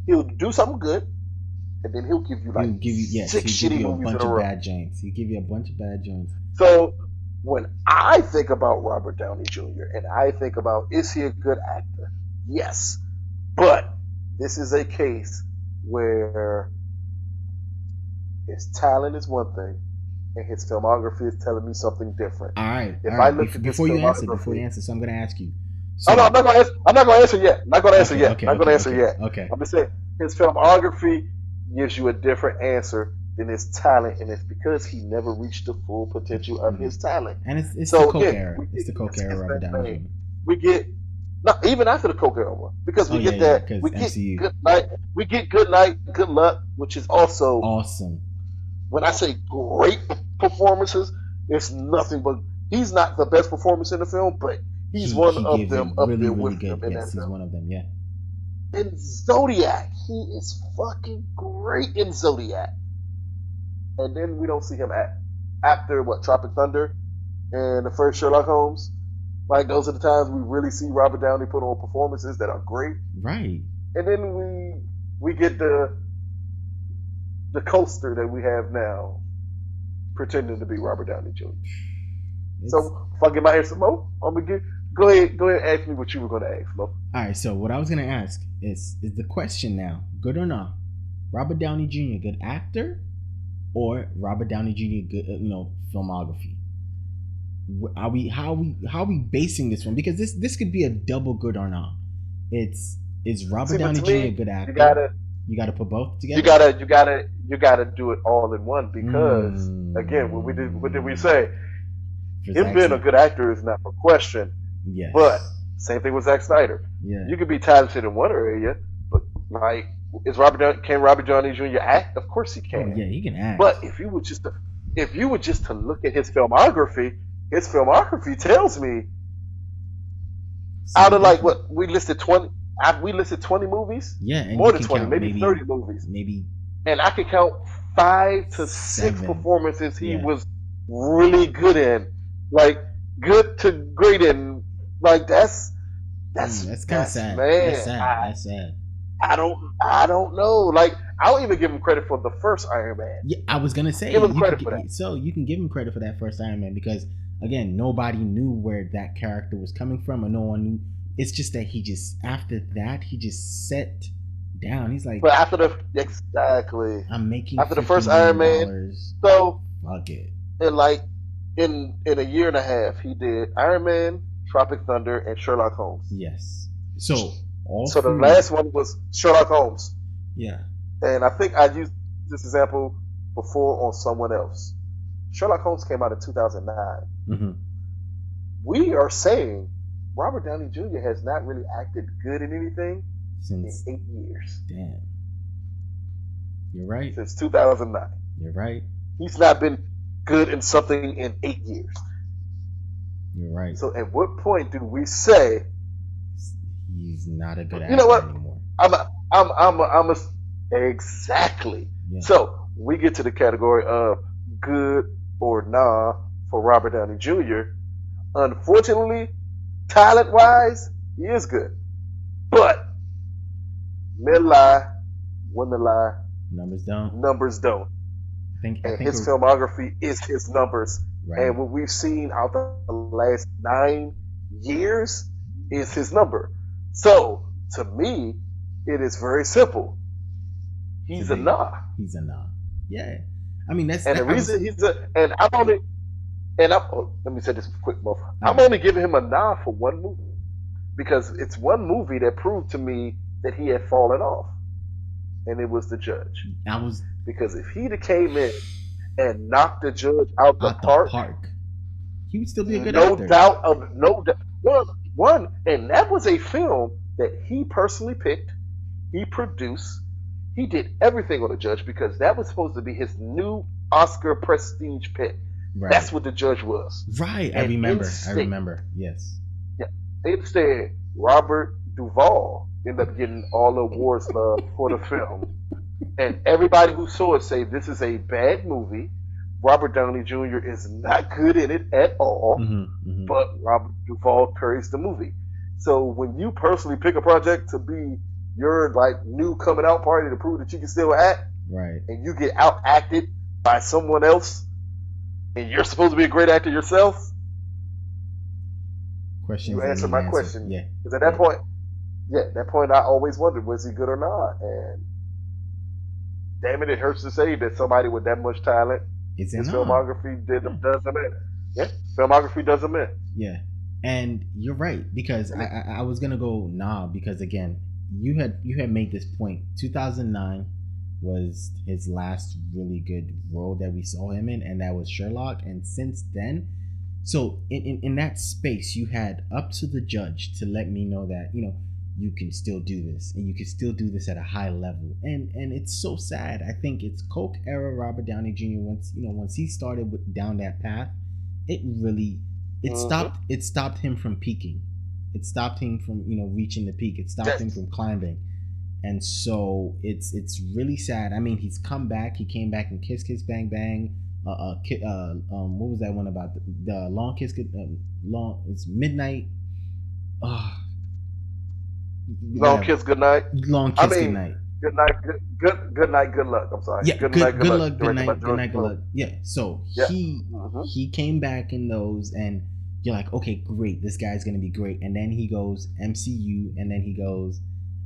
He'll do something good, and then he'll give you like He'll give you yes, six he'll give shitty you a movies in bunch a of row. bad joints. He'll give you a bunch of bad joints. So when I think about Robert Downey Jr. and I think about is he a good actor? Yes. But this is a case where his talent is one thing and his filmography is telling me something different. All right, If all I right. look at this Before you answer, filmography, so I'm gonna ask you. oh no, So I'm not gonna answer. I'm not gonna answer yet. Not gonna answer okay, yet. okay, Not gonna okay, answer okay, yet. okay. I'm just saying his filmography gives you a different answer than his talent, and it's because he never reached the full potential of his talent. And it's the So Coke again, era. we It's get the Coke era, Kiss Robert Bang Downey Bang. Jr. We get not even after the Coke era because Oh we yeah, get yeah, that because we get MCU, good night, we get good night, good luck, which is also awesome. when I say great performances, it's nothing but he's not the best performance in the film, but he's one He of gives it them up really there really with good. them in Yes, that he's film. one of them. Yeah. In Zodiac, he is fucking great in Zodiac. And then we don't see him after what Tropic Thunder and the first Sherlock Holmes. Like those are the times we really see Robert Downey put on performances that are great. Right. And then we get the coaster that we have now, pretending to be Robert Downey Jr. It's So if I get my answer, Mo, I'm gonna go ahead and ask me what you were gonna ask, Mo. all right. So what I was gonna ask is the question now, good or not? Robert Downey Jr. good actor, or Robert Downey Jr. good filmography? Are we how are we basing this from? Because this could be a double good or not. Is Robert See, but Downey to Jr. a me, good actor? you You gotta put both together. you gotta do it all in one because again, what did we say? For Him Zack being a Snyder. good actor is not for question. Yes. But same thing with Zack Snyder. Yeah. You could be talented in one area, but like can Robert Downey Jr. act? Of course he Oh can. yeah, he can act. But if you were just to look at his filmography tells me out of like what we listed 20 movies, yeah, and more you than can 20, count maybe 30 movies, maybe and I could count 5 to 6 7. performances he Yeah. was really good in, like good to great in. Like that's kind of sad. man. That's sad. That's sad. I don't know. Like I don't even give him credit for the first Iron Man. Yeah, I was gonna say Give him you credit could, for that. So you can give him credit for that first Iron Man because again, nobody knew where that character was coming from, or no one knew. It's just that after that he just set down. He's like, But exactly I'm making after the $50 first Iron Man, million. so Fuck it. in a year and a half, he did Iron Man, Tropic Thunder, and Sherlock Holmes. Yes. So all So the three. last one was Sherlock Holmes, Yeah. and I think I used this example before on someone else. Sherlock Holmes came out in 2009. Mm-hmm. We are saying Robert Downey Jr. has not really acted good in anything Since in 8 years. damn. You're right. Since 2009. You're right. He's not been good in something in 8 years. You're right. So at what point do we say, He's not a good actor you know what? anymore. I'm a exactly. Yeah. So we get to the category of good or nah for Robert Downey Jr. Unfortunately, talent wise, he is good. But men lie, women lie, Numbers don't. numbers don't. I And think his filmography is his numbers. right. And what we've seen out the last 9 years is his number. So to me, it is very simple. He's a nah. He's a nah. Yeah. I mean And the reason he's a and I'm only and I'm oh, let me say this quick, Mo. I'm only giving him a nah for one movie. Because it's one movie that proved to me that he had fallen off. And it was The Judge. Because if he'd have came in and knocked The Judge out the park, he would still be a good actor. No doubt. One, and that was a film that he personally picked, he produced, he did everything on The Judge because that was supposed to be his new Oscar prestige pick. Right. That's what The Judge was. Right, and I remember, yes. Yeah, instead, Robert Duvall ended up getting all the awards love for the film. And everybody who saw it say this is a bad movie. Robert Downey Jr. is not good in it at all, but Robert Duvall carries the movie. So when you personally pick a project to be your like new coming out party to prove that you can still act, right? And you get out acted by someone else, and you're supposed to be a great actor yourself. You answer my question. Yeah. Because at that point, I always wondered, was he good or not? And damn it hurts to say that somebody with that much talent, his filmography doesn't matter. Yeah, filmography doesn't matter. Yeah, and you're right because I was gonna go nah because again, you had made this point. 2009 was his last really good role that we saw him in, and that was Sherlock. And since then, so in that space, you had up to The Judge to let me know that you can still do this, and you can still do this at a high level. And it's so sad. I think it's Coke era Robert Downey Jr. Once he started down that path, it stopped him from peaking. It stopped him from reaching the peak. It stopped him from climbing. And so it's really sad. I mean, he's come back. He came back in Kiss Kiss Bang Bang. What was that one about the long kiss? It's midnight. Long kiss, good night. Long kiss, good night. Good night, good night, good luck. I'm sorry. Yeah, good luck, good night, good luck. Yeah. So he came back in those, and you're like, okay, great, this guy's gonna be great. And then he goes MCU, and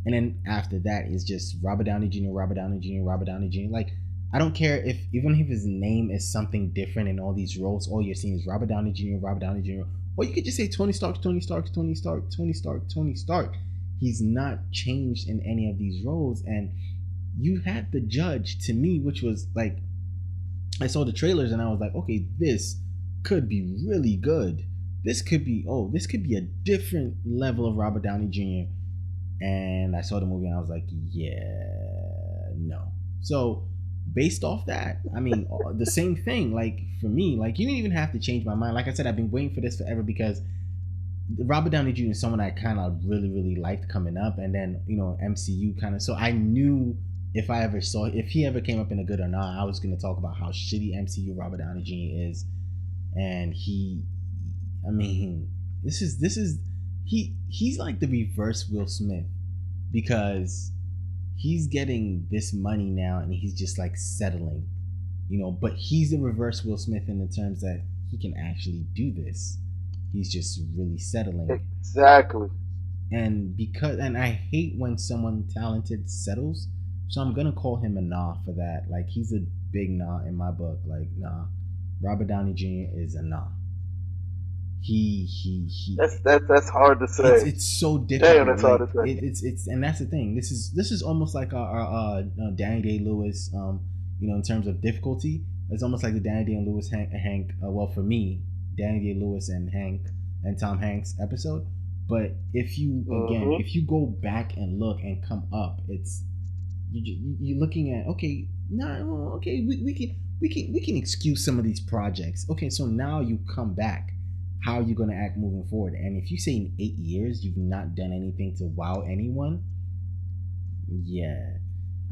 then after that is just Robert Downey Jr., Robert Downey Jr., Robert Downey Jr. Like, I don't care even if his name is something different in all these roles, all you're seeing is Robert Downey Jr., Robert Downey Jr. Or you could just say Tony Stark, Tony Stark, Tony Stark, Tony Stark, Tony Stark. He's not changed in any of these roles. And you had The Judge to me, which was like, I saw the trailers and I was like, okay, this could be really good. This could be a different level of Robert Downey Jr. And I saw the movie and I was like, yeah, no. So based off that, I mean, the same thing, like for me, like you didn't even have to change my mind. Like I said, I've been waiting for this forever because Robert Downey Jr. is someone I kind of really, really liked coming up, and then MCU kind of. So I knew if he ever came up in a good or not, I was going to talk about how shitty MCU Robert Downey Jr. is, and he's like the reverse Will Smith because he's getting this money now and he's just like settling, but he's the reverse Will Smith in the terms that he can actually do this. He's just really settling. Exactly. And I hate when someone talented settles. So I'm gonna call him a nah for that. Like he's a big nah in my book. Like nah. Robert Downey Jr. is a nah. He That's hard to say. It's so difficult. Damn, that's hard to say. It's and that's the thing. This is almost like our Danny Day-Lewis. In terms of difficulty, it's almost like the Danny Day-Lewis Hank. Well, for me, Danny Day-Lewis and Tom Hanks episode. But if you if you go back and look and come up, it's you're looking at we can excuse some of these projects. Okay, so now you come back. How are you going to act moving forward? And if you say in 8 years you've not done anything to wow anyone, yeah,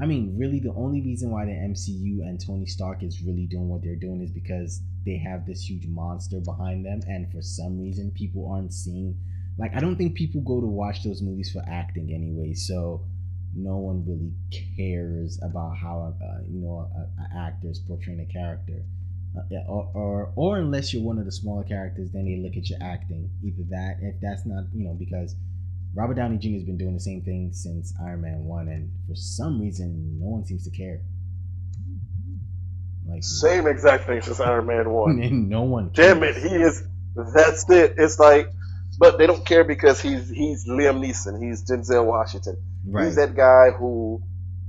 I mean, really, the only reason why the MCU and Tony Stark is really doing what they're doing is because they have this huge monster behind them, and for some reason, people aren't seeing. Like, I don't think people go to watch those movies for acting anyway, so no one really cares about how an actor is portraying a character. Or unless you're one of the smaller characters, then they look at your acting. Either that, if that's not, because Robert Downey Jr. has been doing the same thing since Iron Man 1, and for some reason, no one seems to care. Like, same exact thing since Iron Man 1. And no one cares. Damn it, he is. That's it. It's like, but they don't care because he's Liam Neeson. He's Denzel Washington. Right. He's that guy who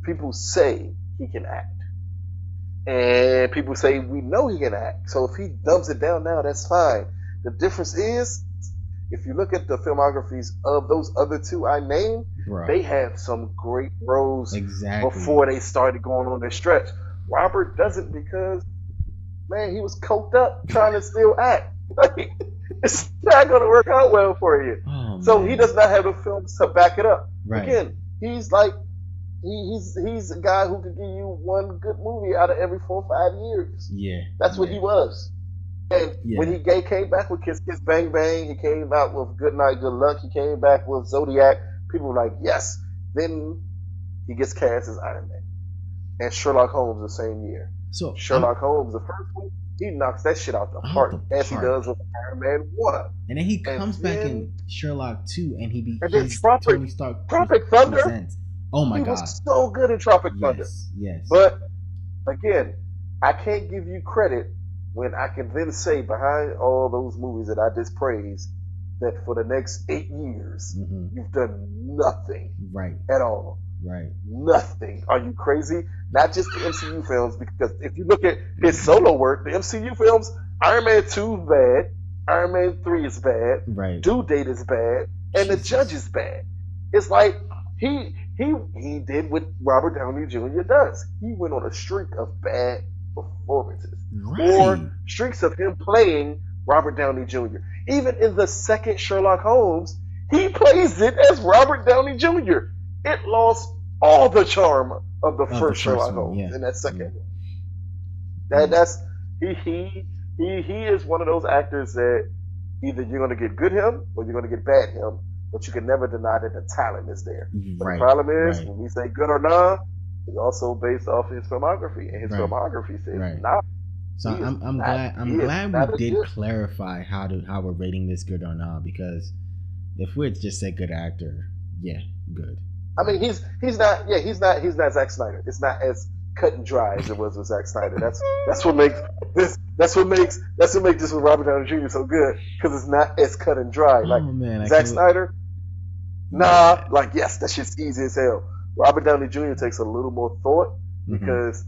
people say he can act. And people say, we know he can act. So if he dumbs it down now, that's fine. The difference is, if you look at the filmographies of those other two I named, they have some great roles before they started going on their stretch. Robert doesn't because, man, he was coked up trying to still act. Like, it's not going to work out well for you. So he does not have the films to back it up. Right. Again, he's like, he's a guy who could give you one good movie out of every 4 or 5 years. Yeah. That's what he was. And when he came back with Kiss Kiss Bang Bang, he came out with Good Night, Good Luck, he came back with Zodiac, people were like, yes. Then he gets cast as Iron Man. And Sherlock Holmes the same year. So Sherlock Holmes, the first one, he knocks that shit out the park, as he does with Iron Man 1. And then he comes back in Sherlock 2, and he becomes Tony Stark. Tropic Thunder. Presents. Oh my God. He was so good in Tropic Thunder. Yes. But, again, I can't give you credit when I can then say behind all those movies that I just praised that for the next 8 years, you've done nothing at all. Right. Nothing. Are you crazy? Not just the MCU films, because if you look at his solo work, the MCU films, Iron Man 2 is bad, Iron Man 3 is bad, Due Date is bad, and The Judge is bad. It's like he did what Robert Downey Jr. does. He went on a streak of bad performances. Or streaks of him playing Robert Downey Jr. Even in the second Sherlock Holmes, he plays it as Robert Downey Jr. It lost all the charm of the first Sherlock Holmes in that second one. He is one of those actors that either you're going to get good him or you're going to get bad him, but you can never deny that the talent is there. But the problem is, when we say good or not, it's also based off his filmography, and his filmography says not. So I'm glad we did clarify how we're rating this good or not, because if we just say good actor, good. I mean, he's not Zack Snyder. It's not as cut and dry as it was with Zack Snyder. That's what makes this with Robert Downey Jr. so good, because it's not as cut and dry. Like Zack Snyder, that shit's easy as hell. Robert Downey Jr. takes a little more thought, because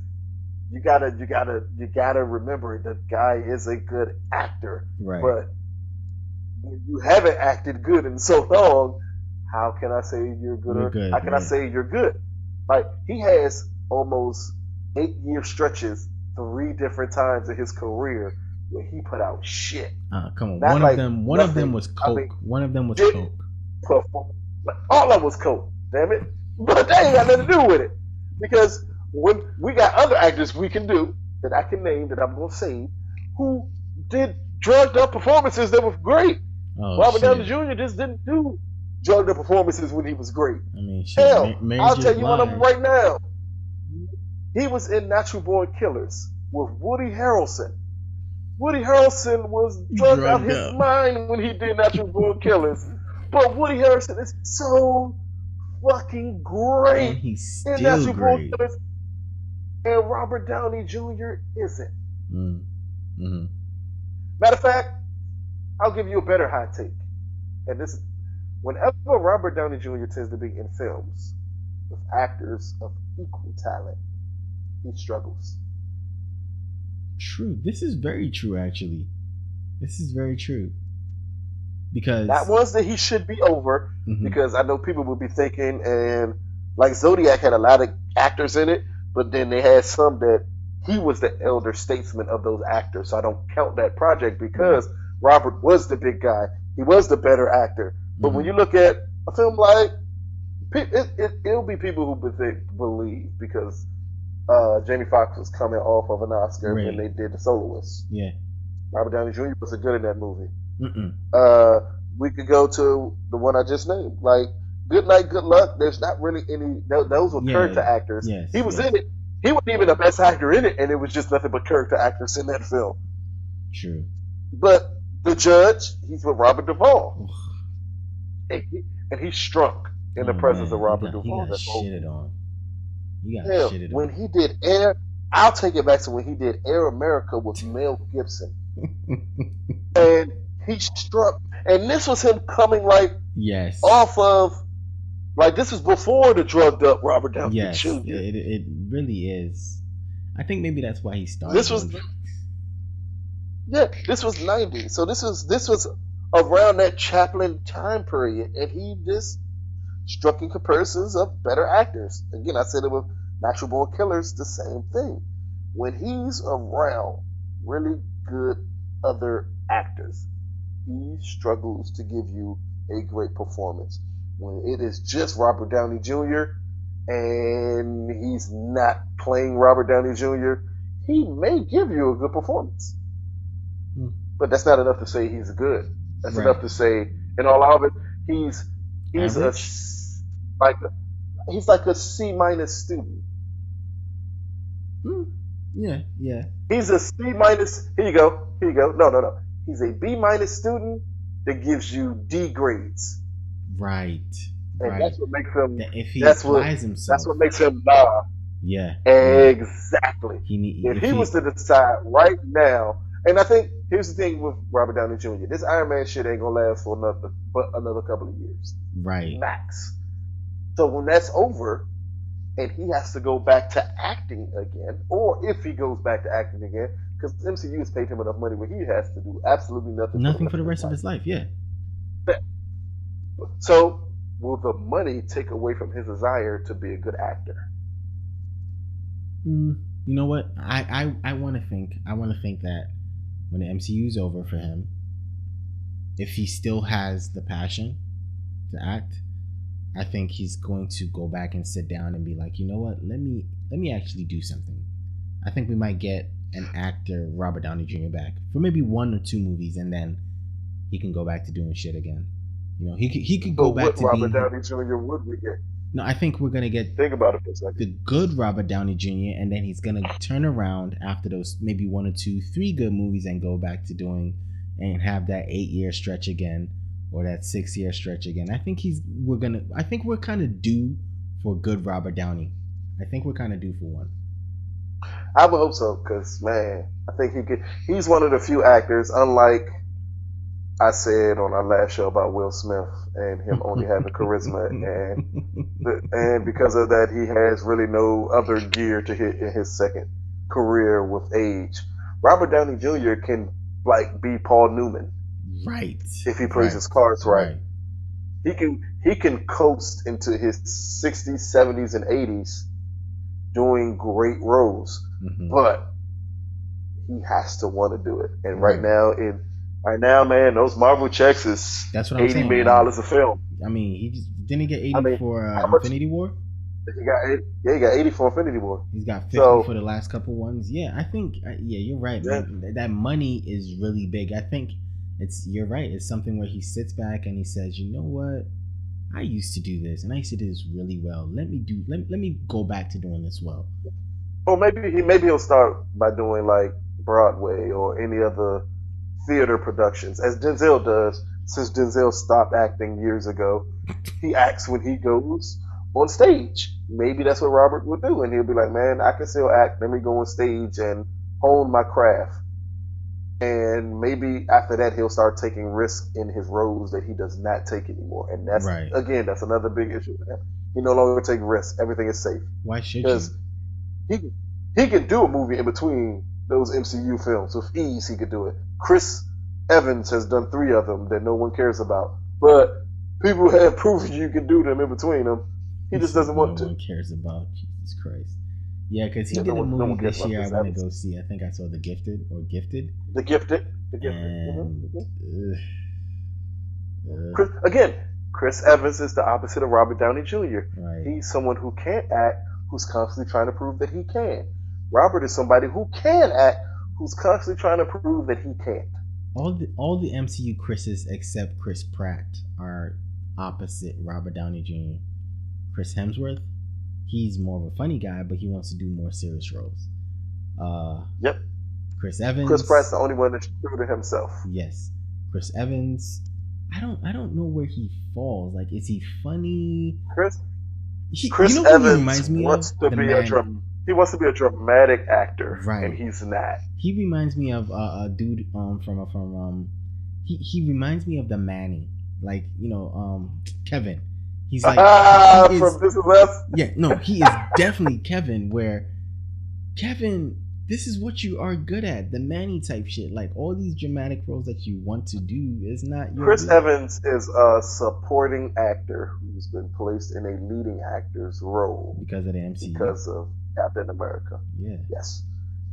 you gotta remember the guy is a good actor. Right. But when you haven't acted good in so long, how can I say you're good? How can I say you're good? Like, he has almost 8-year stretches 3 different times in his career where he put out shit. Come on. One of them was coke. One of them was coke. All of them was coke, damn it. But that ain't got nothing to do with it. Because when we got other actors we can do, that I can name, that I'm going to say, who did drugged up performances that were great. Robert Downey Jr. just didn't do drugged up performances when he was great. I mean, hell, I'll tell you one of them right now. He was in Natural Born Killers with Woody Harrelson. Woody Harrelson was drugged out his mind when he did Natural Born Killers. But Woody Harrelson is so fucking great. And he's still great. And Robert Downey Jr. isn't. Matter of fact, I'll give you a better hot take. And this is, whenever Robert Downey Jr. tends to be in films with actors of equal talent, he struggles. True. This is very true, actually. This is very true. Because not ones that he should be over, because I know people would be thinking, and like Zodiac had a lot of actors in it, but then they had some that he was the elder statesman of those actors, so I don't count that project, because Robert was the big guy. He was the better actor. But when you look at a film like It'll be people who believe because Jamie Foxx was coming off of an Oscar when they did The Soloist. Yeah. Robert Downey Jr. wasn't good in that movie. Mm-mm. We could go to the one I just named, like Good Night, Good Luck. There's not really any. Those were character actors. Yes, he was in it. He wasn't even the best actor in it, and it was just nothing but character actors in that film. True. But The Judge, he's with Robert Duvall, and he's strunk in the presence of Robert Duvall. He got shitted on. When he did Air, I'll take it back to when he did Air America with Mel Gibson, and he struck. And this was him coming off of this was before the drugged up Robert Downey Jr. It really is. I think maybe that's why he started. This was 90. So this was around that Chaplin time period, and he just struck in comparisons of better actors. Again, I said it with Natural Born Killers, the same thing. When he's around really good other actors, he struggles to give you a great performance. When it is just Robert Downey Jr. and he's not playing Robert Downey Jr., he may give you a good performance. But that's not enough to say he's good. That's enough to say, in all of it, he's like a C- student. Yeah. He's a C-. Here you go. No. He's a B- student that gives you D grades. Right. And that's what makes him. If he applies himself, that's what makes him nah. Yeah. Exactly. If he was to decide right now, and I think here's the thing with Robert Downey Jr. This Iron Man shit ain't gonna last for another couple of years. Right. Max. So when that's over, and he has to go back to acting again, or if he goes back to acting again, because MCU has paid him enough money where he has to do absolutely nothing. Nothing for the rest of his life. Yeah. So will the money take away from his desire to be a good actor? You know what? I want to think that when the MCU is over for him, if he still has the passion to act, I think he's going to go back and sit down and be like, you know what? Let me actually do something. I think we might get an actor, Robert Downey Jr. back for maybe 1 or 2 movies, and then he can go back to doing shit again. You know, he could go back to Robert Downey Jr. would we get? No, I think we're gonna get. Think about it for a second. The good Robert Downey Jr. and then he's gonna turn around after those maybe 1 or 2, 3 good movies and go back to doing and have that 8-year stretch again or that 6-year stretch again. I think we're kind of due for good Robert Downey. I think we're kind of due for one. I would hope so, because man, I think he's one of the few actors, unlike I said on our last show about Will Smith and him only having charisma, and because of that, he has really no other gear to hit in his second career with age. Robert Downey Jr. can be Paul Newman, right? If he plays his cards right. He can coast into his 60s, 70s, and 80s doing great roles, but he has to want to do it. And right now, man, those Marvel checks is $80 million a film. I mean, he just didn't get 80 for Infinity War. He got 80 for Infinity War. He's got 50 for the last couple ones. Yeah, I think you're right. Yeah. Man. That money is really big. I think you're right. It's something where he sits back and he says, you know what? I used to do this and I used to do this really well. Let me go back to doing this well. Or maybe he'll start by doing Broadway or any other theater productions, as Denzel does. Since Denzel stopped acting years ago, he acts when he goes on stage. Maybe that's what Robert would do, and he'll be like, man, I can still act. Let me go on stage and hone my craft. And maybe after that, he'll start taking risks in his roles that he does not take anymore. And that's, again, that's another big issue for him. He no longer take risks. Everything is safe. Why should you? Because he can do a movie in between those MCU films. With ease, he could do it. Chris Evans has done 3 of them that no one cares about. But people have proven you can do them in between them. He just doesn't want to. No one cares about. Jesus Christ. Yeah, because he did a movie this year I want to go see. I think I saw The Gifted. The Gifted. And, Again, Chris Evans is the opposite of Robert Downey Jr. Right. He's someone who can't act, who's constantly trying to prove that he can. Robert is somebody who can act, who's constantly trying to prove that he can't. All the MCU Chris's except Chris Pratt are opposite Robert Downey Jr. Chris Hemsworth, he's more of a funny guy, but he wants to do more serious roles. Yep. Chris Evans. Chris Pratt's the only one that's true to himself. Yes. Chris Evans. I don't know where he falls. Like, is he funny? Chris you know Evans wants to be he wants to be a dramatic actor, right? And he's not. He reminds me of a dude from he reminds me of the Manny, like, you know, Kevin. He's like from This Is Us. Yeah, no, he is definitely Kevin. Where Kevin, this is what you are good at, the Manny type shit. Like, all these dramatic roles that you want to do is not your Chris Evans is a supporting actor who's been placed in a leading actor's role because of the MCU. Because of Captain America. Yeah. Yes.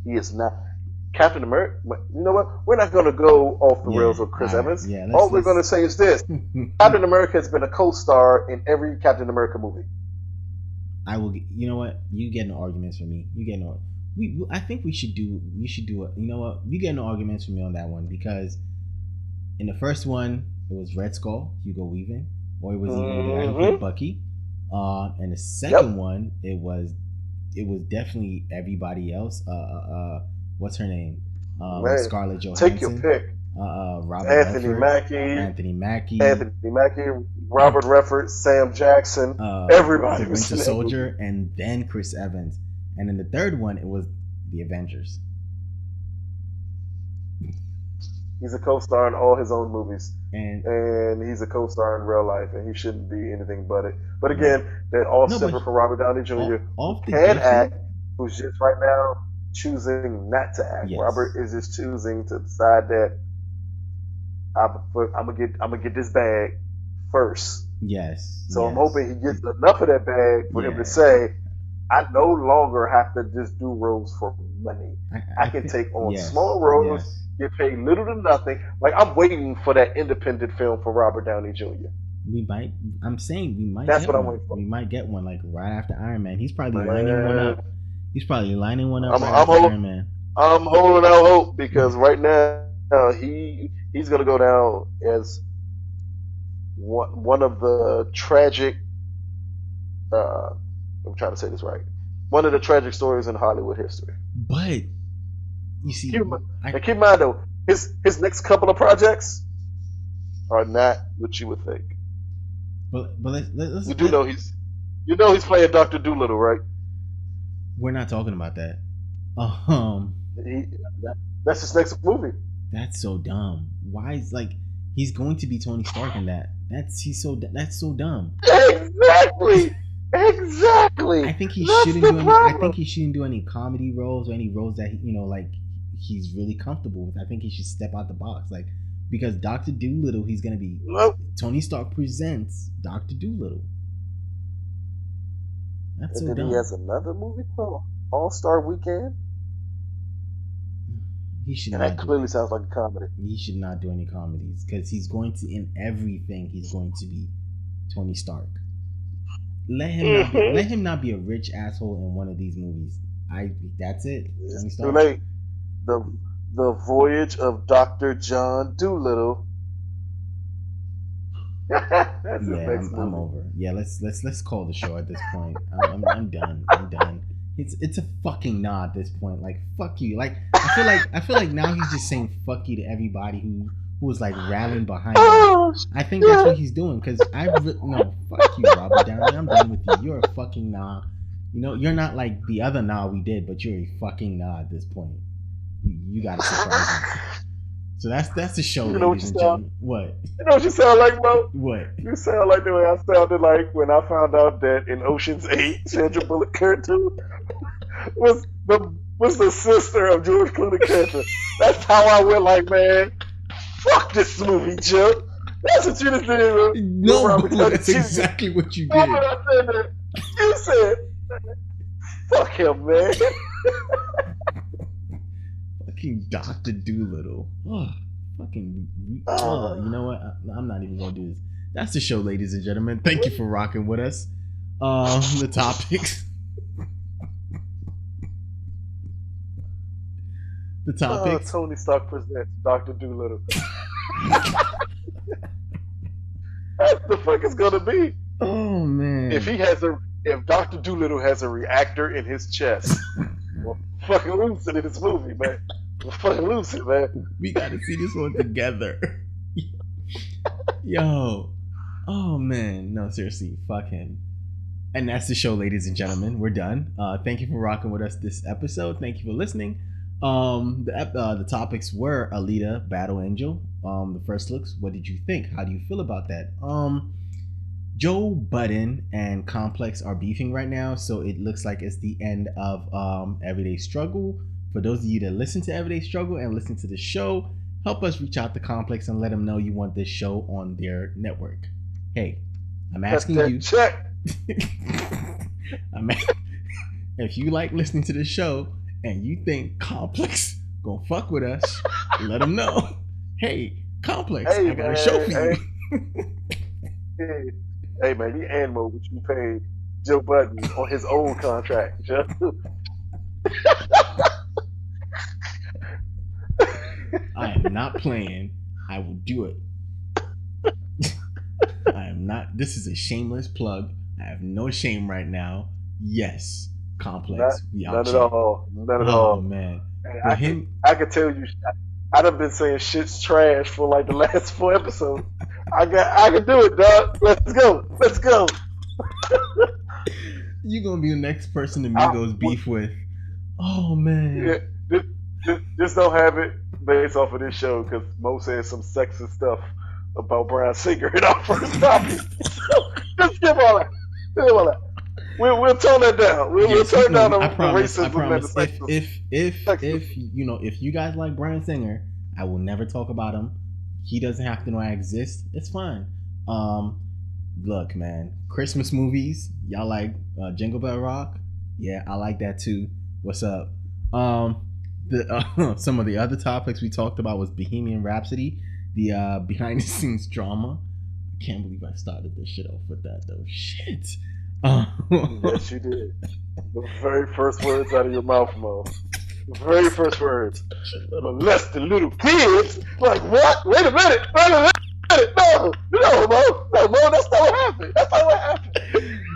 He is not Captain America. You know what? We're not going to go off the rails with Chris Evans. Yeah, all we're going to say is this: Captain America has been a co-star in every Captain America movie. I will. You know what? You get no arguments from me. You get no. I think we should do it. You know what? You get no arguments from me on that one, because in the first one it was Red Skull, Hugo Weaving, or it was even the guy who played Bucky. And the second one it was definitely everybody else. What's her name? Scarlett Johansson. Take your pick. Anthony Mackie, Robert Redford, Sam Jackson, everybody. The Winter Soldier, and then Chris Evans. And in the third one, it was the Avengers. He's a co-star in all his own movies, and he's a co-star in real life, and he shouldn't be anything but it. But again, they're all separate from Robert Downey Jr. Who can act, who's just right now choosing not to act. Yes. Robert is just choosing to decide that I'm gonna get this bag first. Yes. So I'm hoping he gets enough of that bag for him to say, I no longer have to just do roles for money. I can take on small roles, get paid little to nothing. Like, I'm waiting for that independent film for Robert Downey Jr. I'm saying we might. That's what I'm waiting for. We might get one, like, right after Iron Man. He's probably lining one up. Iron Man. I'm holding out hope, because right now he's gonna go down as one of the tragic. I'm trying to say this right. One of the tragic stories in Hollywood history. But you see, keep in mind though, his next couple of projects are not what you would think. But let's he's playing Dr. Dolittle, right? We're not talking about that. That's his next movie. That's so dumb. Why is, like, he's going to be Tony Stark in that? That's so dumb. Exactly. I think he shouldn't do any comedy roles or any roles that like he's really comfortable with. I think he should step out the box, like, because Dr. Dolittle, he's gonna be Tony Stark presents Dr. Dolittle. That's so dumb. He has another movie called All-Star Weekend. He should. And that clearly sounds like a comedy. He should not do any comedies, because he's going to, in everything, he's going to be Tony Stark. Let him not be a rich asshole in one of these movies. That's it. It's too late. The Voyage of Dr. John Dolittle. I'm over. Yeah, let's call the show at this point. I'm done. I'm done. It's a fucking nah at this point. Like, fuck you. Like, I feel like now he's just saying fuck you to everybody who was, like, rallying behind him. I think that's what he's doing, because no, fuck you, Robert Downey. I'm done with you. You're a fucking nah. You know, you're not like the other nah we did, but you're a fucking nah at this point. You gotta surprise me. So that's the show, ladies and gentlemen. What? You know what you sound like, Mo? What? You sound like the way I sounded like when I found out that in Ocean's 8, Sandra Bullock character was the sister of George Clooney character. That's how I went, like, man, fuck this movie, Joe. That's what you just did. No, that's exactly what you did. You said, fuck him, man. Fucking Dr. Dolittle. Oh, fucking. You know what? I'm not even gonna do this. That's the show, ladies and gentlemen. Thank you for rocking with us. The topics. The topics. Tony Stark presents Dr. Doolittle. That's the fuck it's gonna be. Oh man! If Dr. Doolittle has a reactor in his chest, we'll fucking lose it in this movie, man. We'll fucking lose it, man. We gotta see this one together. Yo. Oh man. No, seriously, fuck him. And that's the show, ladies and gentlemen. We're done. Thank you for rocking with us this episode. Thank you for listening. The topics were Alita, Battle Angel. The first looks. What did you think? How do you feel about that? Joe Budden and Complex are beefing right now, so it looks like it's the end of Everyday Struggle. For those of you that listen to Everyday Struggle and listen to the show, help us reach out to Complex and let them know you want this show on their network. Hey, I'm asking you. Check. If you like listening to this show and you think Complex gonna fuck with us, let them know. Hey, Complex, I got a show for you. Hey man, you and Moe, which you paid Joe Budden on his old contract, Joe. I am not playing. I will do it. I am not. This is a shameless plug. I have no shame right now. Yes, Complex. None at all. None at all. Oh man. I can tell you, I done been saying shit's trash for like the last 4 episodes. I can do it, dog. Let's go. You gonna be the next person the Migos beef with. Oh man. Yeah, just don't have it based off of this show because Moe said some sexist stuff about Bryan Singer in our first topic. Just skip all that. We'll tone that down. We'll turn down the racism. I promise. If you guys like Bryan Singer, I will never talk about him. He doesn't have to know I exist. It's fine. Look, man. Christmas movies. Y'all like Jingle Bell Rock? Yeah, I like that too. What's up? Some of the other topics we talked about was Bohemian Rhapsody, the behind the scenes drama. I can't believe I started this shit off with that though. Shit. Yes, you did. The very first words out of your mouth, Moe. The very first words. Molesting little kids? Like what? Wait a minute. No, Moe. No, Moe. That's not what happened.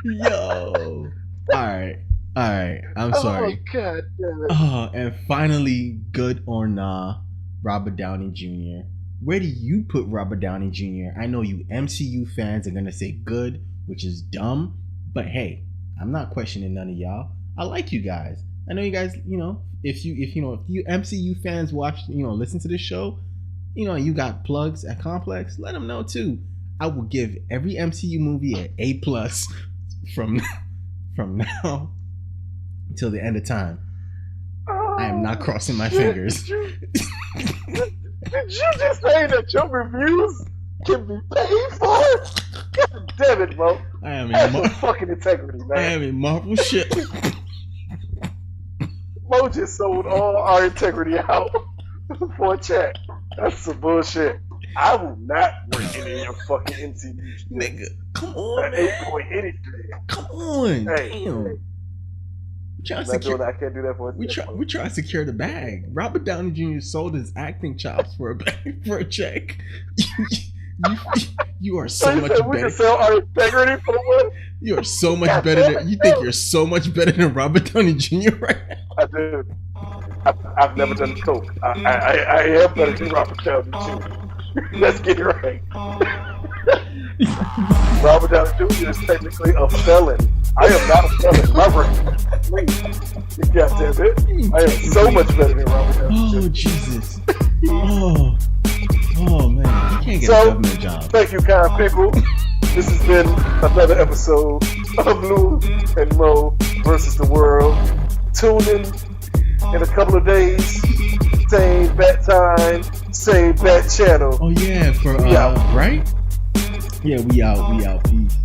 Yo. All right. I'm sorry. Oh, God damn it. Oh, and finally, good or nah, Robert Downey Jr. Where do you put Robert Downey Jr.? I know you MCU fans are gonna say good, which is dumb, but hey, I'm not questioning none of y'all. I like you guys. I know you guys. If you MCU fans watch, listen to this show, you got plugs at Complex. Let them know too. I will give every MCU movie an A+ from now until the end of time. I am not crossing my fingers. Did you just say that your reviews can be paid for? God damn it, Moe. I am in fucking integrity, man. I am in Marvel shit. Moe just sold all our integrity out for a check. That's some bullshit. I will not work any of your fucking MCU shit. Nigga, come on, man. 8 point anything. Come on, hey, damn. I can't do that for a we try to secure the bag. Robert Downey Jr. sold his acting chops for a check. You are so much better. We can sell our integrity for one. You are so much better than you think. You're so much better than Robert Downey Jr. right now. I do. I've never done coke. I am better than Robert Downey Jr. Let's get it right. Robert Downey Jr. is technically a felon. I am not a felon. My record, please. You goddamn it. I am so much better than Robert Downey Jr. Oh Jesus. Oh man, you can't get a government job. Thank you, kind people. This has been another episode of Lou and Moe versus the World. Tune in a couple of days. Same bat time, same bat channel. Oh yeah, for we out. Right? Yeah, we out. Peace.